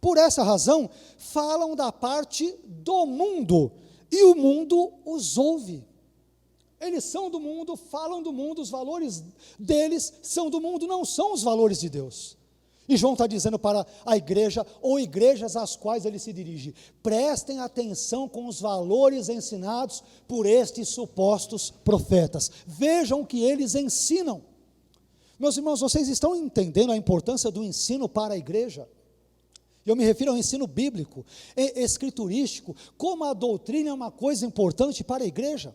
Por essa razão, falam da parte do mundo, e o mundo os ouve. Eles são do mundo, falam do mundo, os valores deles são do mundo, não são os valores de Deus. E João está dizendo para a igreja, ou igrejas às quais ele se dirige: prestem atenção com os valores ensinados por estes supostos profetas. Vejam o que eles ensinam. Meus irmãos, vocês estão entendendo a importância do ensino para a igreja? Eu me refiro ao ensino bíblico, escriturístico, como a doutrina é uma coisa importante para a igreja.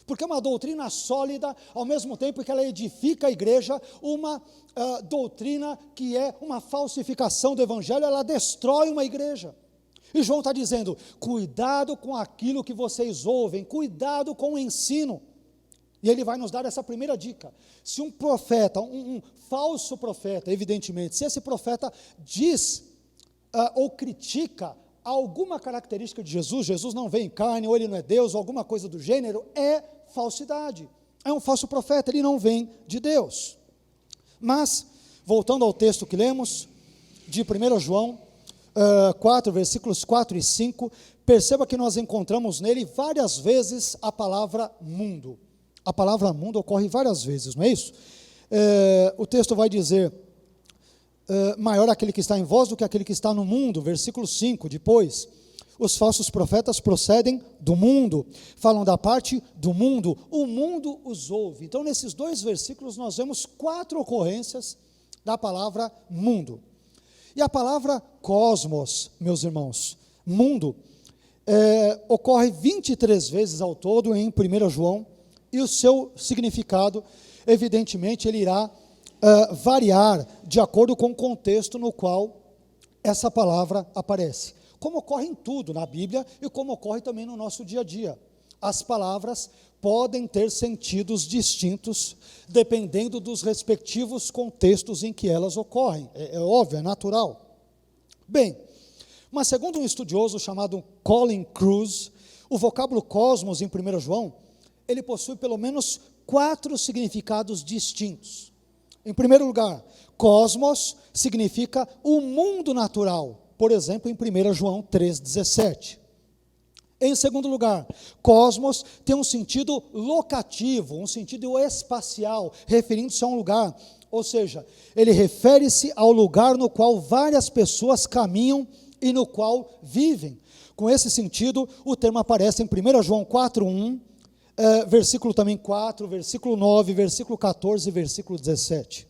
Porque é uma doutrina sólida, ao mesmo tempo que ela edifica a igreja, uma doutrina que é uma falsificação do evangelho, ela destrói uma igreja. E João está dizendo: cuidado com aquilo que vocês ouvem, cuidado com o ensino. E ele vai nos dar essa primeira dica. Se um profeta, um falso profeta, evidentemente, se esse profeta diz ou critica alguma característica de Jesus, Jesus não vem em carne, ou ele não é Deus, ou alguma coisa do gênero, é falsidade, é um falso profeta, ele não vem de Deus. Mas, voltando ao texto que lemos, de 1 João 4, versículos 4 e 5, perceba que nós encontramos nele várias vezes a palavra mundo. A palavra mundo ocorre várias vezes, não é isso? O texto vai dizer: maior aquele que está em vós do que aquele que está no mundo, versículo 5, depois, os falsos profetas procedem do mundo, falam da parte do mundo, o mundo os ouve. Então, nesses dois versículos, nós vemos 4 ocorrências da palavra mundo. E a palavra cosmos, meus irmãos, mundo, ocorre 23 vezes ao todo em 1 João, e o seu significado, evidentemente, ele irá variar de acordo com o contexto no qual essa palavra aparece, como ocorre em tudo na Bíblia e como ocorre também no nosso dia a dia. As palavras podem ter sentidos distintos dependendo dos respectivos contextos em que elas ocorrem, é óbvio, é natural. Bem, mas segundo um estudioso chamado Colin Kruse, o vocábulo cosmos em 1 João, ele possui pelo menos 4 significados distintos. Em primeiro lugar, cosmos significa o mundo natural, por exemplo, em 1 João 3,17. Em segundo lugar, cosmos tem um sentido locativo, um sentido espacial, referindo-se a um lugar, ou seja, ele refere-se ao lugar no qual várias pessoas caminham e no qual vivem. Com esse sentido, o termo aparece em 1 João 4,1, versículo também 4, versículo 9, versículo 14 e versículo 17.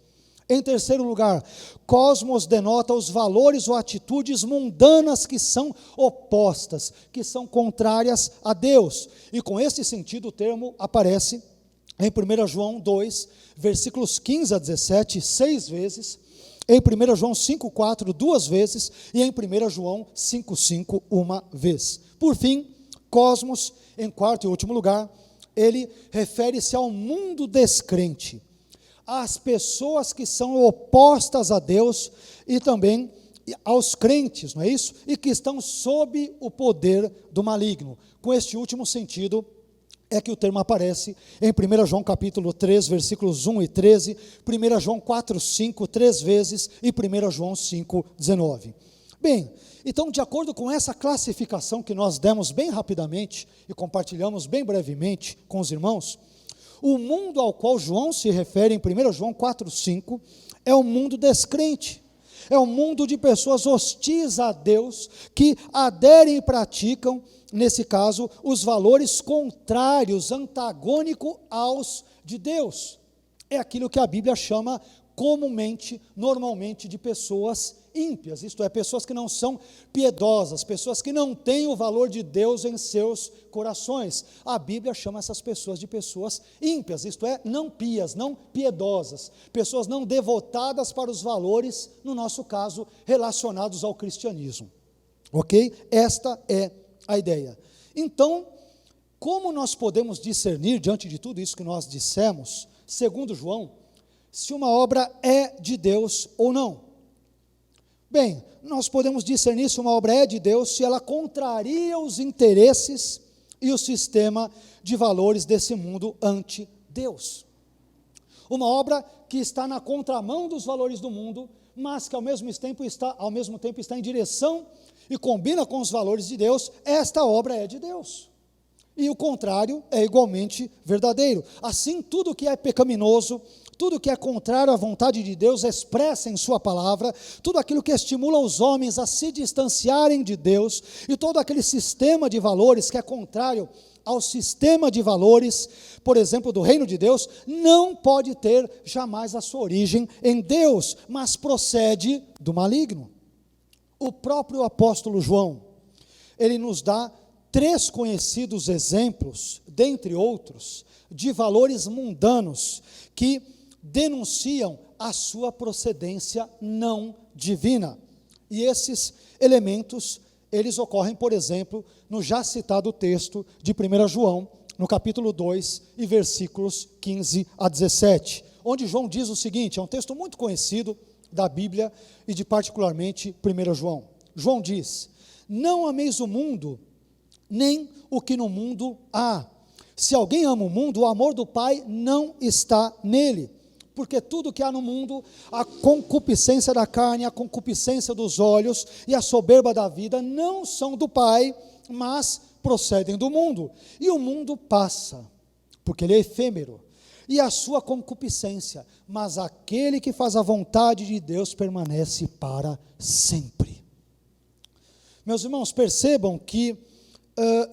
Em terceiro lugar, cosmos denota os valores ou atitudes mundanas que são opostas, que são contrárias a Deus. E com esse sentido o termo aparece em 1 João 2, versículos 15 a 17, 6 vezes, em 1 João 5,4, 2 vezes, e em 1 João 5,5, 1 vez. Por fim, cosmos, em quarto e último lugar, ele refere-se ao mundo descrente, às pessoas que são opostas a Deus e também aos crentes, não é isso? E que estão sob o poder do maligno. Com este último sentido é que o termo aparece em 1 João capítulo 3, versículos 1 e 13, 1 João 4, 5, 3 vezes e 1 João 5, 19. Bem, então, de acordo com essa classificação que nós demos bem rapidamente e compartilhamos bem brevemente com os irmãos, o mundo ao qual João se refere em 1 João 4, 5, é o mundo descrente, é o mundo de pessoas hostis a Deus, que aderem e praticam, nesse caso, os valores contrários, antagônicos aos de Deus. É aquilo que a Bíblia chama comumente, normalmente, de pessoas ímpias, isto é, pessoas que não são piedosas, pessoas que não têm o valor de Deus em seus corações. A Bíblia chama essas pessoas de pessoas ímpias, isto é, não pias, não piedosas, pessoas não devotadas para os valores, no nosso caso, relacionados ao cristianismo. Ok? Esta é a ideia. Então, como nós podemos discernir, diante de tudo isso que nós dissemos, segundo João, se uma obra é de Deus ou não? Bem, nós podemos discernir se uma obra é de Deus, se ela contraria os interesses e o sistema de valores desse mundo ante Deus. Uma obra que está na contramão dos valores do mundo, mas que ao mesmo tempo está em direção e combina com os valores de Deus, esta obra é de Deus. E o contrário é igualmente verdadeiro. Assim, tudo que é pecaminoso, tudo que é contrário à vontade de Deus, expressa em sua palavra, tudo aquilo que estimula os homens a se distanciarem de Deus, e todo aquele sistema de valores que é contrário ao sistema de valores, por exemplo, do reino de Deus, não pode ter jamais a sua origem em Deus, mas procede do maligno. O próprio apóstolo João, ele nos dá 3 conhecidos exemplos, dentre outros, de valores mundanos que denunciam a sua procedência não divina. E esses elementos, eles ocorrem, por exemplo, no já citado texto de 1 João, no capítulo 2, e versículos 15 a 17, onde João diz o seguinte, é um texto muito conhecido da Bíblia e de particularmente 1 João. João diz: não ameis o mundo, nem o que no mundo há. Se alguém ama o mundo, o amor do Pai não está nele. Porque tudo que há no mundo, a concupiscência da carne, a concupiscência dos olhos e a soberba da vida, não são do Pai, mas procedem do mundo. E o mundo passa, porque ele é efêmero, e a sua concupiscência, mas aquele que faz a vontade de Deus permanece para sempre. Meus irmãos, percebam que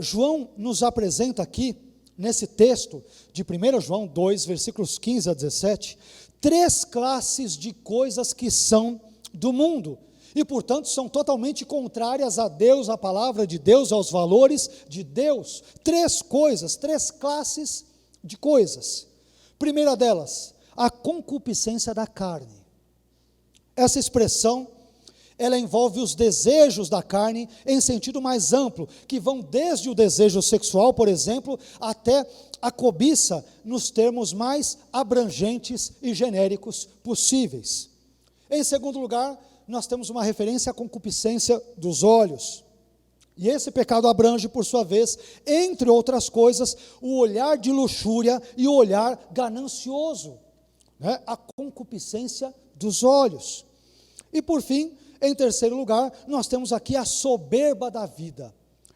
João nos apresenta aqui, nesse texto de 1 João 2, versículos 15 a 17, 3 classes de coisas que são do mundo, e portanto são totalmente contrárias a Deus, à palavra de Deus, aos valores de Deus. 3 coisas, 3 classes de coisas. Primeira delas, a concupiscência da carne. Essa expressão, ela envolve os desejos da carne em sentido mais amplo, que vão desde o desejo sexual, por exemplo, até a cobiça nos termos mais abrangentes e genéricos possíveis. Em segundo lugar, nós temos uma referência à concupiscência dos olhos. E esse pecado abrange, por sua vez, entre outras coisas, o olhar de luxúria e o olhar ganancioso, né? A concupiscência dos olhos. E por fim, em terceiro lugar, nós temos aqui a soberba da vida.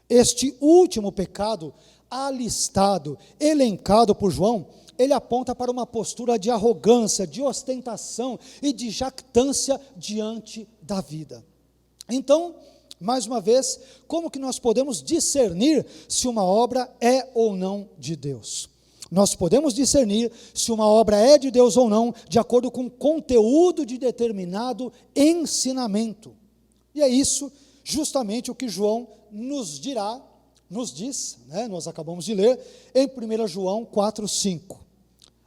Este último pecado, alistado, elencado por João, ele aponta para uma postura de arrogância, de ostentação e de jactância diante da vida. Então, mais uma vez, como que nós podemos discernir se uma obra é ou não de Deus? Nós podemos discernir se uma obra é de Deus ou não, de acordo com o conteúdo de determinado ensinamento. E é isso justamente o que João nos diz, né? Nós acabamos de ler, em 1 João 4,5.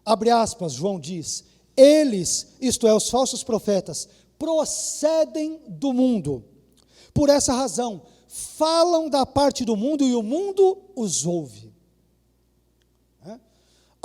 Abre aspas, João diz: eles, isto é, os falsos profetas, procedem do mundo. Por essa razão, falam da parte do mundo e o mundo os ouve.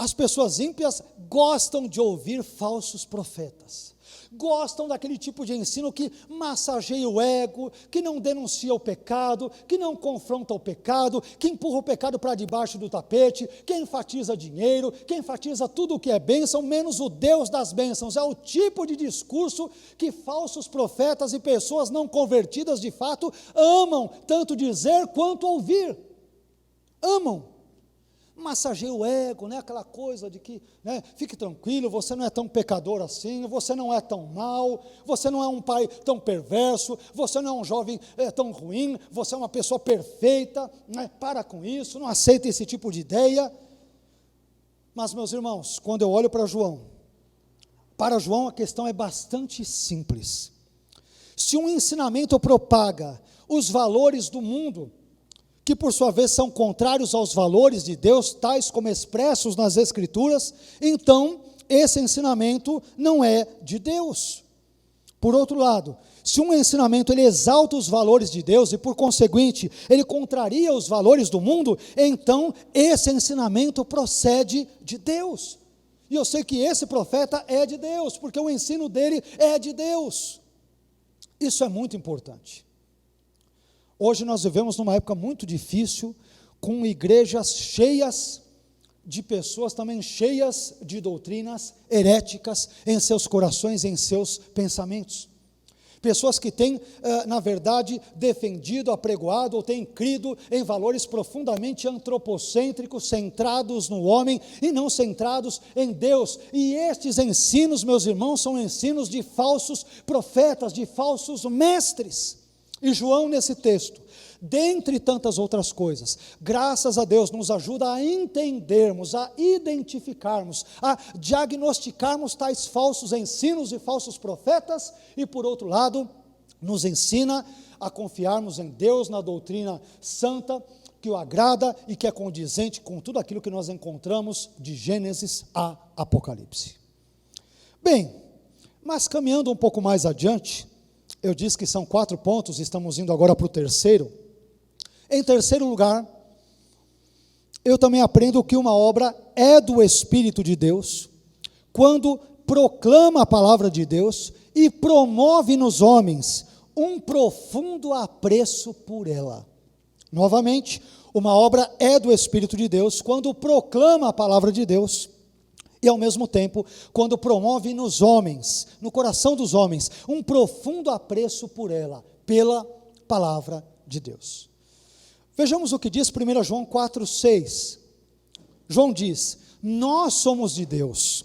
As pessoas ímpias gostam de ouvir falsos profetas, gostam daquele tipo de ensino que massageia o ego, que não denuncia o pecado, que não confronta o pecado, que empurra o pecado para debaixo do tapete, que enfatiza dinheiro, que enfatiza tudo o que é bênção, menos o Deus das bênçãos. É o tipo de discurso que falsos profetas e pessoas não convertidas de fato amam, tanto dizer quanto ouvir. Amam. Massageia o ego, né? Aquela coisa de que, né, fique tranquilo, você não é tão pecador assim, você não é tão mau, você não é um pai tão perverso, você não é um jovem tão ruim, você é uma pessoa perfeita, né? Para com isso, não aceita esse tipo de ideia. Mas, meus irmãos, quando eu olho para João a questão é bastante simples. Se um ensinamento propaga os valores do mundo, que por sua vez são contrários aos valores de Deus, tais como expressos nas Escrituras, então esse ensinamento não é de Deus. Por outro lado, se um ensinamento ele exalta os valores de Deus e por conseguinte ele contraria os valores do mundo, então esse ensinamento procede de Deus. E eu sei que esse profeta é de Deus, porque o ensino dele é de Deus. Isso é muito importante. Hoje nós vivemos numa época muito difícil, com igrejas cheias de pessoas também cheias de doutrinas heréticas em seus corações, em seus pensamentos. Pessoas que têm, na verdade, defendido, apregoado ou têm crido em valores profundamente antropocêntricos, centrados no homem e não centrados em Deus. E estes ensinos, meus irmãos, são ensinos de falsos profetas, de falsos mestres. E João, nesse texto, dentre tantas outras coisas, graças a Deus, nos ajuda a entendermos, a identificarmos, a diagnosticarmos tais falsos ensinos e falsos profetas, e por outro lado, nos ensina a confiarmos em Deus, na doutrina santa, que o agrada e que é condizente com tudo aquilo que nós encontramos de Gênesis a Apocalipse. Bem, mas caminhando um pouco mais adiante, eu disse que são 4 pontos, estamos indo agora para o terceiro. Em terceiro lugar, eu também aprendo que uma obra é do Espírito de Deus, quando proclama a palavra de Deus e promove nos homens um profundo apreço por ela. Novamente, uma obra é do Espírito de Deus, quando proclama a palavra de Deus, e ao mesmo tempo, quando promove nos homens, no coração dos homens, um profundo apreço por ela, pela palavra de Deus. Vejamos o que diz 1 João 4,6. João diz: nós somos de Deus.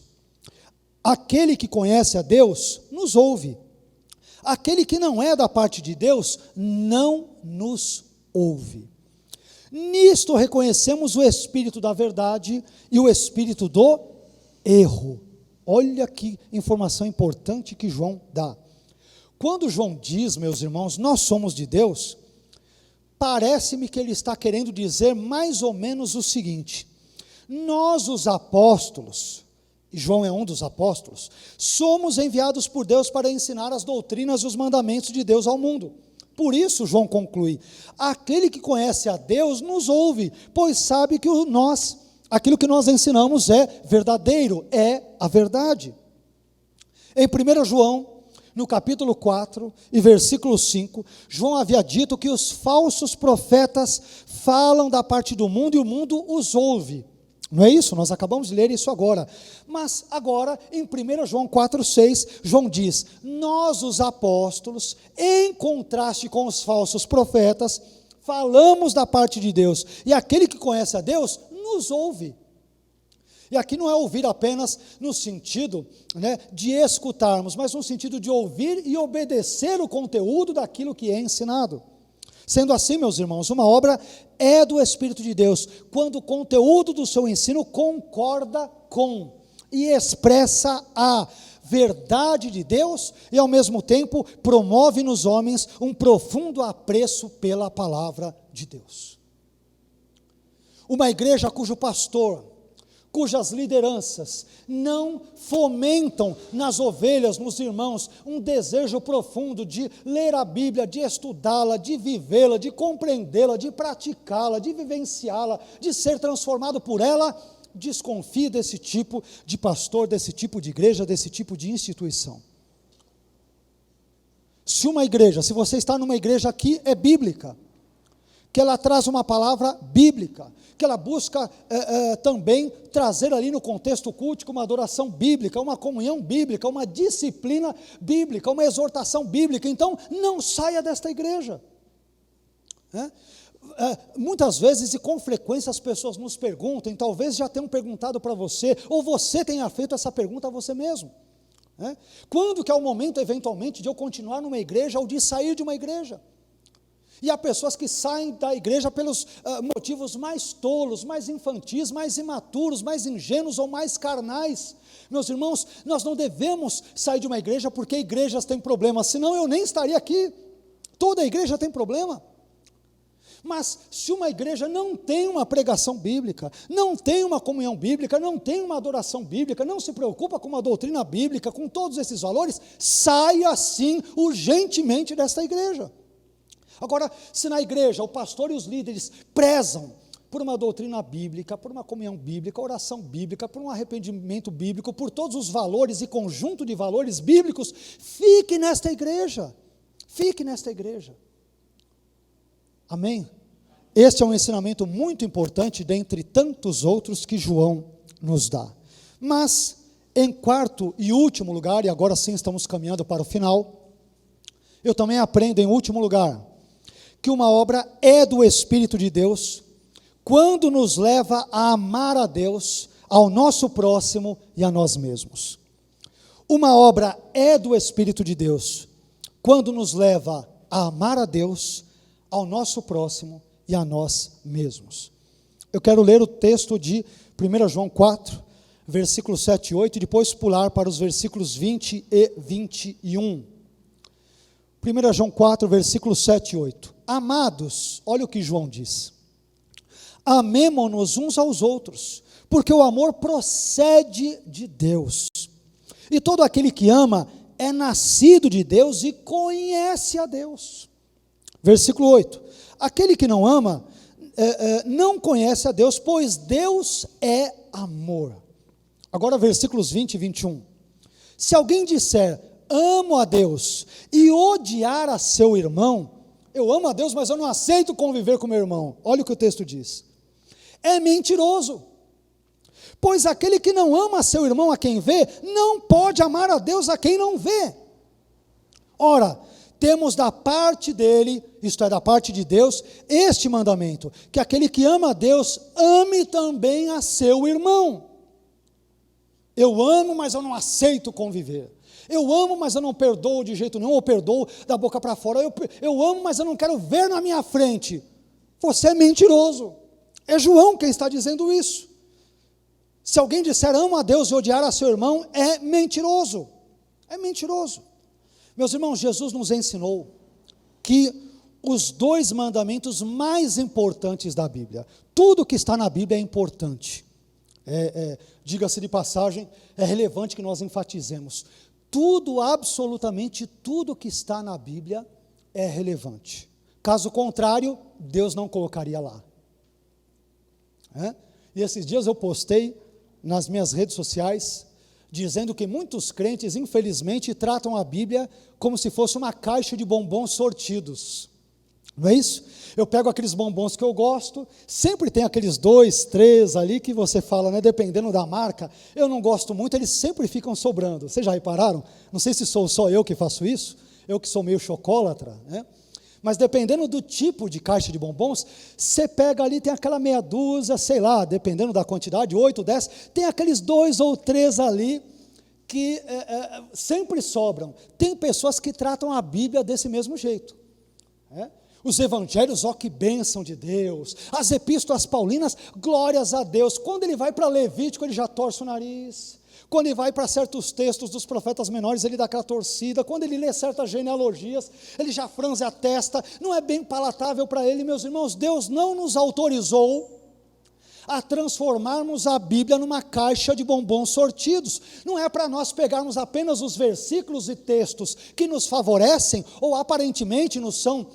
Aquele que conhece a Deus, nos ouve. Aquele que não é da parte de Deus, não nos ouve. Nisto reconhecemos o espírito da verdade e o espírito do erro. Olha que informação importante que João dá. Quando João diz, meus irmãos, nós somos de Deus, parece-me que ele está querendo dizer mais ou menos o seguinte: nós, os apóstolos, e João é um dos apóstolos, somos enviados por Deus para ensinar as doutrinas e os mandamentos de Deus ao mundo. Por isso, João conclui: aquele que conhece a Deus nos ouve, pois sabe que aquilo que nós ensinamos é verdadeiro, é a verdade. Em 1 João, no capítulo 4 e versículo 5, João havia dito que os falsos profetas falam da parte do mundo e o mundo os ouve. Não é isso? Nós acabamos de ler isso agora. Mas agora, em 1 João 4,6, João diz: nós, os apóstolos, em contraste com os falsos profetas, falamos da parte de Deus, e aquele que conhece a Deus nos ouve. E aqui não é ouvir apenas no sentido, de escutarmos, mas no sentido de ouvir e obedecer o conteúdo daquilo que é ensinado. Sendo assim, meus irmãos, uma obra é do Espírito de Deus, quando o conteúdo do seu ensino concorda com e expressa a verdade de Deus e, ao mesmo tempo, promove nos homens um profundo apreço pela palavra de Deus. Uma igreja cujo pastor, cujas lideranças não fomentam nas ovelhas, nos irmãos, um desejo profundo de ler a Bíblia, de estudá-la, de vivê-la, de compreendê-la, de praticá-la, de vivenciá-la, de ser transformado por ela, desconfie desse tipo de pastor, desse tipo de igreja, desse tipo de instituição. Se você está numa igreja que é bíblica, que ela traz uma palavra bíblica, que ela busca também trazer ali no contexto cultico uma adoração bíblica, uma comunhão bíblica, uma disciplina bíblica, uma exortação bíblica, então não saia desta igreja. Muitas vezes e com frequência as pessoas nos perguntam, e talvez já tenham perguntado para você, ou você tenha feito essa pergunta a você mesmo, quando que é o momento eventualmente de eu continuar numa igreja ou de sair de uma igreja? E há pessoas que saem da igreja pelos motivos mais tolos, mais infantis, mais imaturos, mais ingênuos ou mais carnais. Meus irmãos, nós não devemos sair de uma igreja porque igrejas têm problemas, senão eu nem estaria aqui. Toda igreja tem problema. Mas se uma igreja não tem uma pregação bíblica, não tem uma comunhão bíblica, não tem uma adoração bíblica, não se preocupa com uma doutrina bíblica, com todos esses valores, saia sim urgentemente desta igreja. Agora, se na igreja o pastor e os líderes prezam por uma doutrina bíblica, por uma comunhão bíblica, oração bíblica, por um arrependimento bíblico, por todos os valores e conjunto de valores bíblicos, fique nesta igreja. Fique nesta igreja. Amém? Este é um ensinamento muito importante dentre tantos outros que João nos dá. Mas, em quarto e último lugar, e agora sim estamos caminhando para o final, eu também aprendo em último lugar, que uma obra é do Espírito de Deus, quando nos leva a amar a Deus, ao nosso próximo e a nós mesmos. Uma obra é do Espírito de Deus, quando nos leva a amar a Deus, ao nosso próximo e a nós mesmos. Eu quero ler o texto de 1 João 4, versículos 7 e 8, e depois pular para os versículos 20 e 21. 1 João 4, versículos 7 e 8. Amados, olha o que João diz. Amemo-nos uns aos outros, porque o amor procede de Deus. E todo aquele que ama é nascido de Deus e conhece a Deus. Versículo 8. Aquele que não ama, não conhece a Deus, pois Deus é amor. Agora versículos 20 e 21. Se alguém disser, amo a Deus, e odiar a seu irmão, eu amo a Deus, mas eu não aceito conviver com meu irmão. Olha o que o texto diz. É mentiroso. Pois aquele que não ama a seu irmão a quem vê, não pode amar a Deus a quem não vê. Ora, temos da parte dele, isto é, da parte de Deus, este mandamento, que aquele que ama a Deus, ame também a seu irmão. Eu amo, mas eu não aceito conviver. Eu amo, mas eu não perdoo de jeito nenhum, ou perdoo da boca para fora. Eu amo, mas eu não quero ver na minha frente. Você é mentiroso. É João quem está dizendo isso. Se alguém disser amo a Deus e odiar a seu irmão, é mentiroso. É mentiroso. Meus irmãos, Jesus nos ensinou que os dois mandamentos mais importantes da Bíblia, tudo que está na Bíblia é importante. Diga-se de passagem, é relevante que nós enfatizemos. Tudo, absolutamente tudo que está na Bíblia é relevante. Caso contrário, Deus não colocaria lá. E esses dias eu postei nas minhas redes sociais, dizendo que muitos crentes, infelizmente, tratam a Bíblia como se fosse uma caixa de bombons sortidos. Não é isso? Eu pego aqueles bombons que eu gosto, sempre tem aqueles 2, 3 ali que você fala, né, dependendo da marca, eu não gosto muito, eles sempre ficam sobrando. Vocês já repararam? Não sei se sou só eu que faço isso, eu que sou meio chocólatra, né? Mas dependendo do tipo de caixa de bombons, você pega ali, tem aquela meia dúzia, sei lá, dependendo da quantidade, 8, 10, tem aqueles 2 ou 3 ali que sempre sobram. Tem pessoas que tratam a Bíblia desse mesmo jeito. Os evangelhos, ó que bênção de Deus. As epístolas paulinas, glórias a Deus. Quando ele vai para Levítico, ele já torce o nariz. Quando ele vai para certos textos dos profetas menores, ele dá aquela torcida. Quando ele lê certas genealogias, ele já franze a testa. Não é bem palatável para ele, meus irmãos. Deus não nos autorizou a transformarmos a Bíblia numa caixa de bombons sortidos. Não é para nós pegarmos apenas os versículos e textos que nos favorecem, ou aparentemente nos são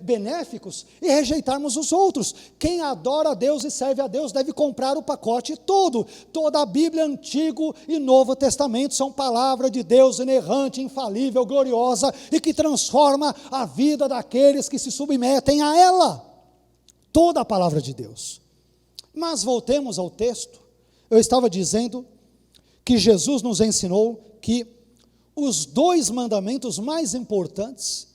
benéficos, e rejeitarmos os outros. Quem adora a Deus e serve a Deus deve comprar o pacote todo. Toda a Bíblia, Antigo e Novo Testamento, são palavra de Deus inerrante, infalível, gloriosa, e que transforma a vida daqueles que se submetem a ela. Toda a palavra de Deus. Mas voltemos ao texto. Eu estava dizendo que Jesus nos ensinou que os dois mandamentos mais importantes,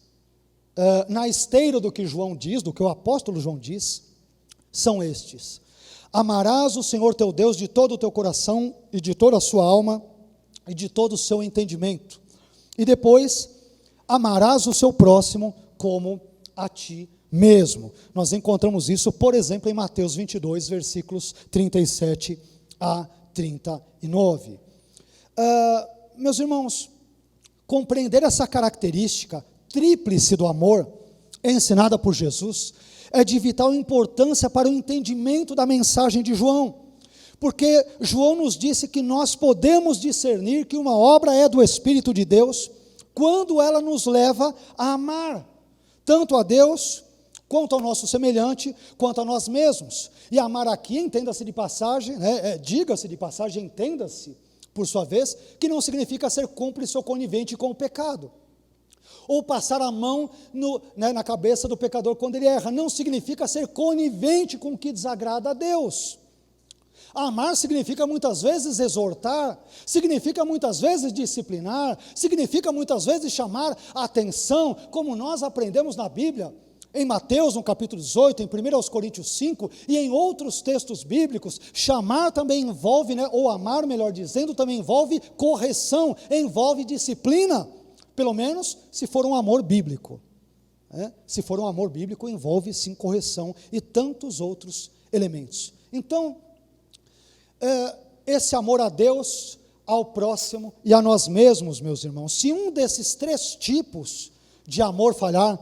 na esteira do que João diz, do que o apóstolo João diz, são estes: amarás o Senhor teu Deus de todo o teu coração e de toda a sua alma e de todo o seu entendimento. E depois, amarás o seu próximo como a ti mesmo. Nós encontramos isso, por exemplo, em Mateus 22, versículos 37 a 39. Meus irmãos, compreender essa característica tríplice do amor, ensinada por Jesus, é de vital importância para o entendimento da mensagem de João, porque João nos disse que nós podemos discernir que uma obra é do Espírito de Deus, quando ela nos leva a amar, tanto a Deus, quanto ao nosso semelhante, quanto a nós mesmos. E amar aqui, entenda-se de passagem, diga-se de passagem, entenda-se, por sua vez, que não significa ser cúmplice ou conivente com o pecado. ou passar a mão na cabeça do pecador quando ele erra. Não significa ser conivente com o que desagrada a Deus. Amar significa muitas vezes exortar, significa muitas vezes disciplinar, significa muitas vezes chamar a atenção, como nós aprendemos na Bíblia, em Mateus, no capítulo 18, em 1 Coríntios 5, e em outros textos bíblicos. Chamar também envolve, ou amar, melhor dizendo, também envolve correção, envolve disciplina, pelo menos se for um amor bíblico. Se for um amor bíblico, envolve sim correção e tantos outros elementos. Então, esse amor a Deus, ao próximo e a nós mesmos, meus irmãos, se um desses três tipos de amor falhar,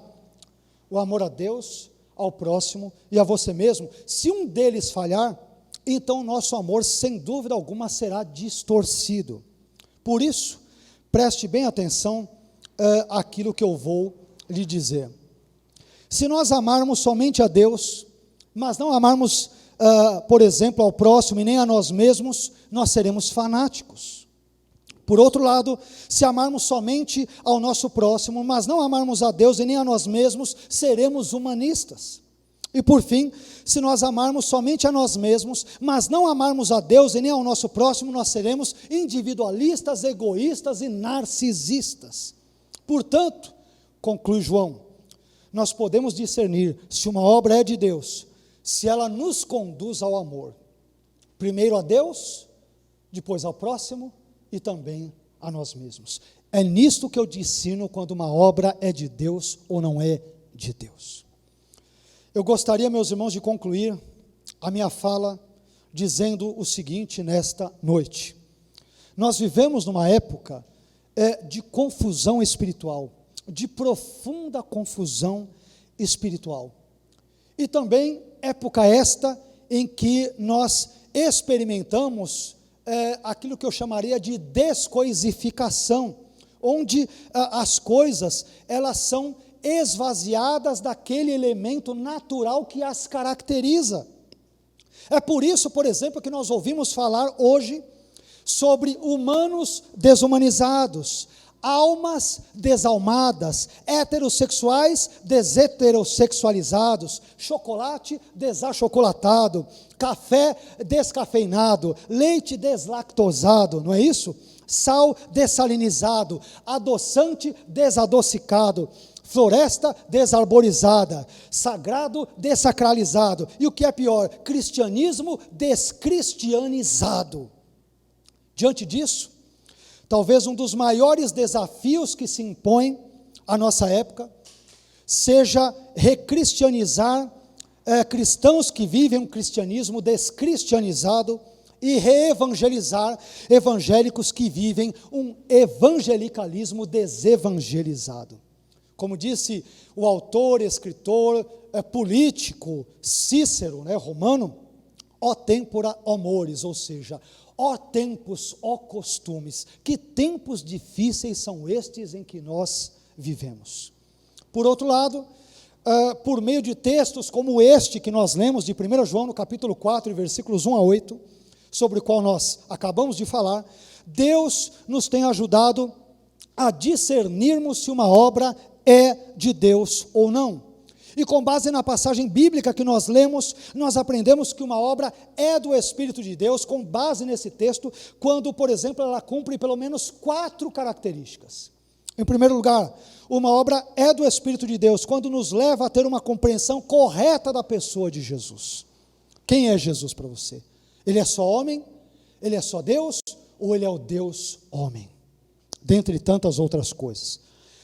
o amor a Deus, ao próximo e a você mesmo, se um deles falhar, então nosso amor, sem dúvida alguma, será distorcido. Por isso, preste bem atenção àquilo que eu vou lhe dizer. Se nós amarmos somente a Deus, mas não amarmos, por exemplo, ao próximo e nem a nós mesmos, nós seremos fanáticos. Por outro lado, se amarmos somente ao nosso próximo, mas não amarmos a Deus e nem a nós mesmos, seremos humanistas. E por fim, se nós amarmos somente a nós mesmos, mas não amarmos a Deus e nem ao nosso próximo, nós seremos individualistas, egoístas e narcisistas. Portanto, conclui João, nós podemos discernir se uma obra é de Deus, se ela nos conduz ao amor, primeiro a Deus, depois ao próximo e também a nós mesmos. É nisto que eu discerno quando uma obra é de Deus ou não é de Deus. Eu gostaria, meus irmãos, de concluir a minha fala dizendo o seguinte nesta noite. Nós vivemos numa época de confusão espiritual, de profunda confusão espiritual. E também época esta em que nós experimentamos aquilo que eu chamaria de descoisificação, onde as coisas, elas são esvaziadas daquele elemento natural que as caracteriza. É por isso, por exemplo, que nós ouvimos falar hoje sobre humanos desumanizados, almas desalmadas, heterossexuais desheterossexualizados, chocolate desachocolatado, café descafeinado, leite deslactosado, não é isso? Sal dessalinizado, adoçante desadocicado, floresta desarborizada, sagrado dessacralizado, e o que é pior, cristianismo descristianizado. Diante disso, talvez um dos maiores desafios que se impõe à nossa época seja recristianizar cristãos que vivem um cristianismo descristianizado e reevangelizar evangélicos que vivem um evangelicalismo desevangelizado. Como disse o autor, escritor, político Cícero, romano, ó tempora, ó mores, ou seja, ó tempos, ó costumes, que tempos difíceis são estes em que nós vivemos. Por outro lado, por meio de textos como este que nós lemos de 1 João, no capítulo 4, versículos 1 a 8, sobre o qual nós acabamos de falar, Deus nos tem ajudado a discernirmos se uma obra é de Deus ou não. E com base na passagem bíblica que nós lemos, nós aprendemos que uma obra é do Espírito de Deus, com base nesse texto, quando, por exemplo, ela cumpre pelo menos 4 características. Em primeiro lugar, uma obra é do Espírito de Deus, quando nos leva a ter uma compreensão correta da pessoa de Jesus. Quem é Jesus para você? Ele é só homem? Ele é só Deus? Ou ele é o Deus homem? Dentre tantas outras coisas.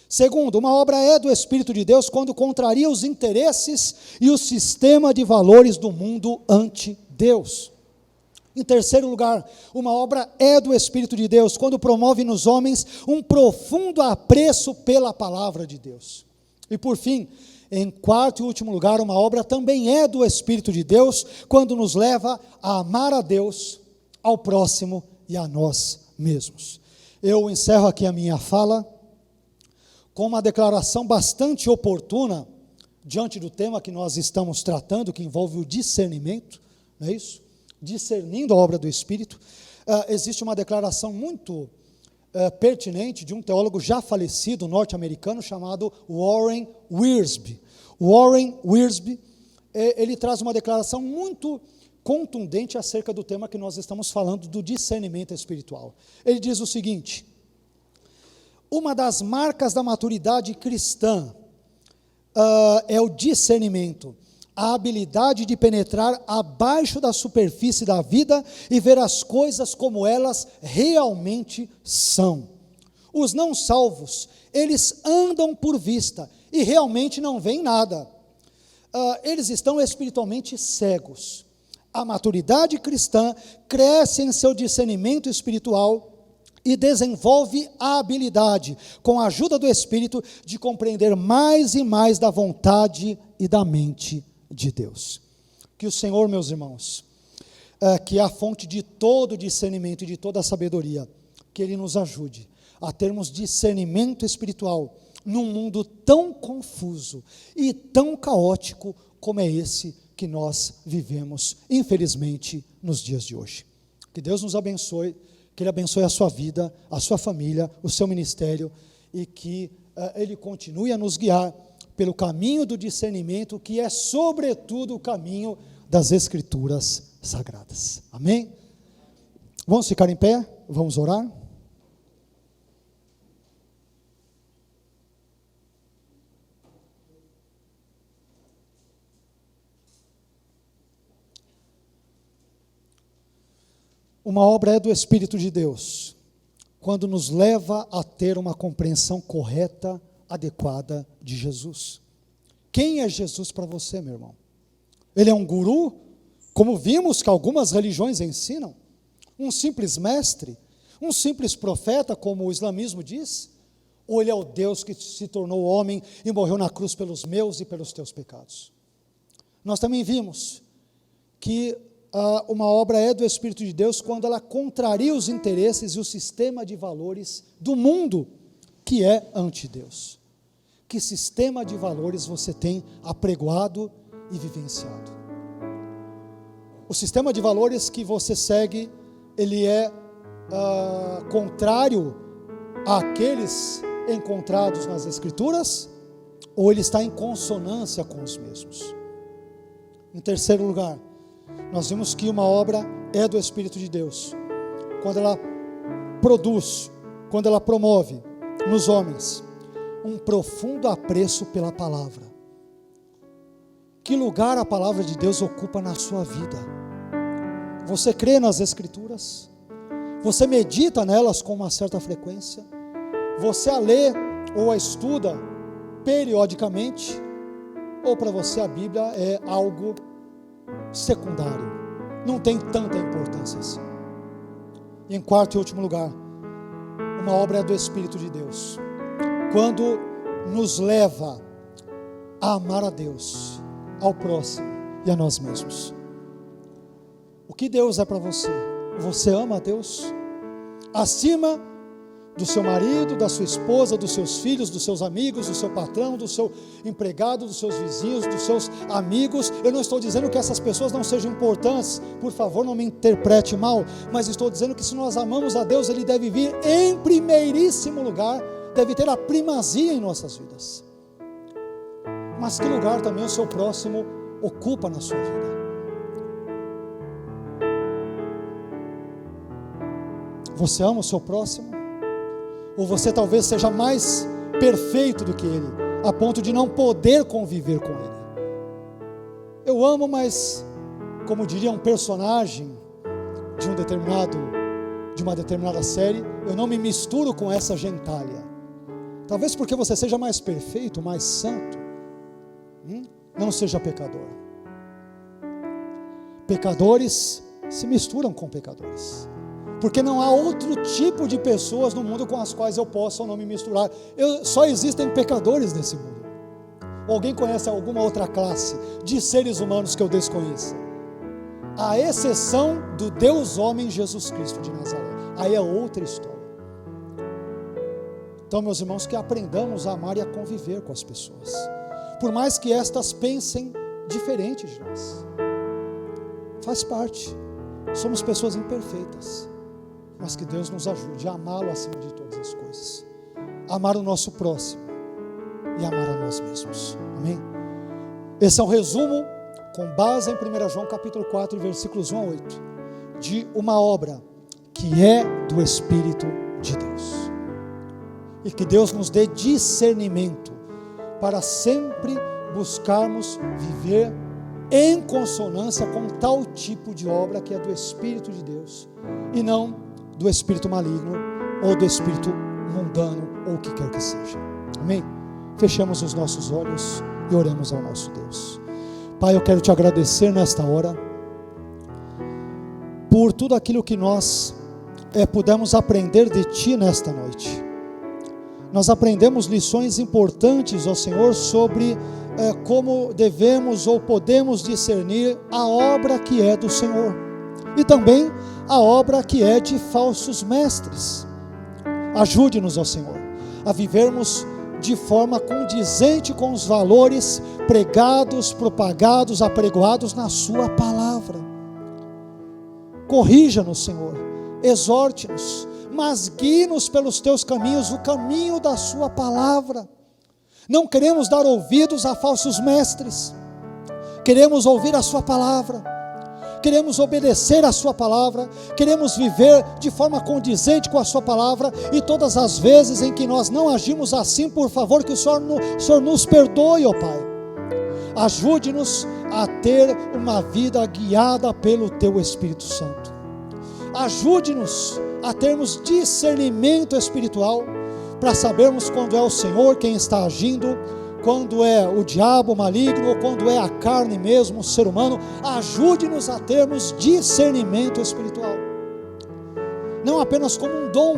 Segundo, uma obra é do Espírito de Deus quando contraria os interesses e o sistema de valores do mundo ante Deus. Em terceiro lugar, uma obra é do Espírito de Deus quando promove nos homens um profundo apreço pela palavra de Deus. E por fim, em quarto e último lugar, uma obra também é do Espírito de Deus quando nos leva a amar a Deus, ao próximo e a nós mesmos. Eu encerro aqui a minha fala com uma declaração bastante oportuna diante do tema que nós estamos tratando, que envolve o discernimento, não é isso? Discernindo a obra do Espírito. Existe uma declaração muito pertinente de um teólogo já falecido, norte-americano, chamado Warren Wiersbe. Warren Wiersbe, ele traz uma declaração muito contundente acerca do tema que nós estamos falando, do discernimento espiritual. Ele diz o seguinte: uma das marcas da maturidade cristã é o discernimento, a habilidade de penetrar abaixo da superfície da vida e ver as coisas como elas realmente são. Os não salvos, eles andam por vista e realmente não veem nada. Eles estão espiritualmente cegos. A maturidade cristã cresce em seu discernimento espiritual e desenvolve a habilidade, com a ajuda do Espírito, de compreender mais e mais da vontade e da mente de Deus. Que o Senhor, meus irmãos, que é a fonte de todo discernimento e de toda sabedoria, que Ele nos ajude a termos discernimento espiritual num mundo tão confuso e tão caótico como é esse que nós vivemos, infelizmente, nos dias de hoje. Que Deus nos abençoe, que Ele abençoe a sua vida, a sua família, o seu ministério, e que Ele continue a nos guiar pelo caminho do discernimento, que é sobretudo o caminho das Escrituras Sagradas. Amém? Vamos ficar em pé? Vamos orar? Uma obra é do Espírito de Deus, quando nos leva a ter uma compreensão correta, adequada de Jesus. Quem é Jesus para você, meu irmão? Ele é um guru, como vimos que algumas religiões ensinam? Um simples mestre? Um simples profeta, como o islamismo diz? Ou ele é o Deus que se tornou homem e morreu na cruz pelos meus e pelos teus pecados? Nós também vimos que uma obra é do Espírito de Deus quando ela contraria os interesses e o sistema de valores do mundo, que é anti-Deus. Que sistema de valores você tem apregoado e vivenciado? O sistema de valores que você segue, ele é contrário àqueles encontrados nas Escrituras, ou ele está em consonância com os mesmos? Em terceiro lugar, nós vimos que uma obra é do Espírito de Deus quando ela produz, quando ela promove nos homens um profundo apreço pela palavra. Que lugar a palavra de Deus ocupa na sua vida? Você crê nas Escrituras? Você medita nelas com uma certa frequência? Você a lê ou a estuda periodicamente? Ou para você a Bíblia é algo secundário, não tem tanta importância assim? E em quarto e último lugar, uma obra é do Espírito de Deus quando nos leva a amar a Deus, ao próximo e a nós mesmos. O que Deus é para você? Você ama a Deus acima do seu marido, da sua esposa, dos seus filhos, dos seus amigos, do seu patrão, do seu empregado, dos seus vizinhos, dos seus amigos? Eu não estou dizendo que essas pessoas não sejam importantes, por favor, não me interprete mal, mas estou dizendo que se nós amamos a Deus, Ele deve vir em primeiríssimo lugar, deve ter a primazia em nossas vidas. Mas que lugar também o seu próximo ocupa na sua vida? Você ama o seu próximo? Ou você talvez seja mais perfeito do que ele, a ponto de não poder conviver com ele? Eu amo, mas, como diria um personagem de uma determinada série, eu não me misturo com essa gentalha. Talvez porque você seja mais perfeito, mais santo, não seja pecador. Pecadores se misturam com pecadores, porque não há outro tipo de pessoas no mundo com as quais eu possa ou não me misturar. Só existem pecadores nesse mundo. Alguém conhece alguma outra classe de seres humanos que eu desconheça? À exceção do Deus homem Jesus Cristo de Nazaré. Aí é outra história. Então, meus irmãos, que aprendamos a amar e a conviver com as pessoas, por mais que estas pensem diferente de nós. Faz parte. Somos pessoas imperfeitas. mas que Deus nos ajude a amá-lo acima de todas as coisas, amar o nosso próximo e amar a nós mesmos. Amém? Esse é um resumo, com base em 1 João capítulo 4, versículos 1 a 8, de uma obra que é do Espírito de Deus. E que Deus nos dê discernimento para sempre buscarmos viver em consonância com tal tipo de obra que é do Espírito de Deus, e não do espírito maligno, ou do espírito mundano, ou o que quer que seja. Amém? Fechamos os nossos olhos e oremos ao nosso Deus. Pai, eu quero te agradecer nesta hora, por tudo aquilo que nós pudemos aprender de Ti nesta noite. Nós aprendemos lições importantes, ó Senhor, sobre como devemos ou podemos discernir a obra que é do Senhor, e também a obra que é de falsos mestres. Ajude-nos, ó Senhor, a vivermos de forma condizente com os valores pregados, propagados, apregoados na Sua palavra. Corrija-nos, Senhor, exorte-nos, mas guie-nos pelos Teus caminhos, o caminho da Sua palavra. Não queremos dar ouvidos a falsos mestres, queremos ouvir a Sua palavra, queremos obedecer a Sua palavra, queremos viver de forma condizente com a Sua palavra, e todas as vezes em que nós não agimos assim, por favor, que o Senhor nos perdoe, ó Pai. Ajude-nos a ter uma vida guiada pelo Teu Espírito Santo. Ajude-nos a termos discernimento espiritual, para sabermos quando é o Senhor quem está agindo, quando é o diabo maligno, ou quando é a carne mesmo, o ser humano. Ajude-nos a termos discernimento espiritual, não apenas como um dom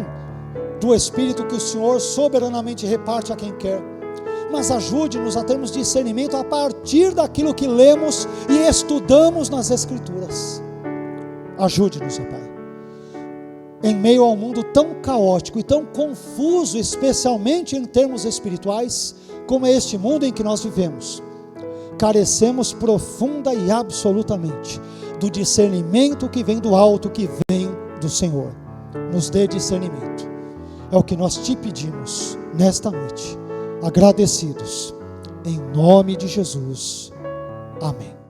do Espírito que o Senhor soberanamente reparte a quem quer, mas ajude-nos a termos discernimento a partir daquilo que lemos e estudamos nas Escrituras. Ajude-nos, ó Pai. Em meio ao mundo tão caótico e tão confuso, especialmente em termos espirituais, como é este mundo em que nós vivemos, carecemos profunda e absolutamente do discernimento que vem do alto, que vem do Senhor. Nos dê discernimento, é o que nós te pedimos nesta noite, agradecidos, em nome de Jesus, amém.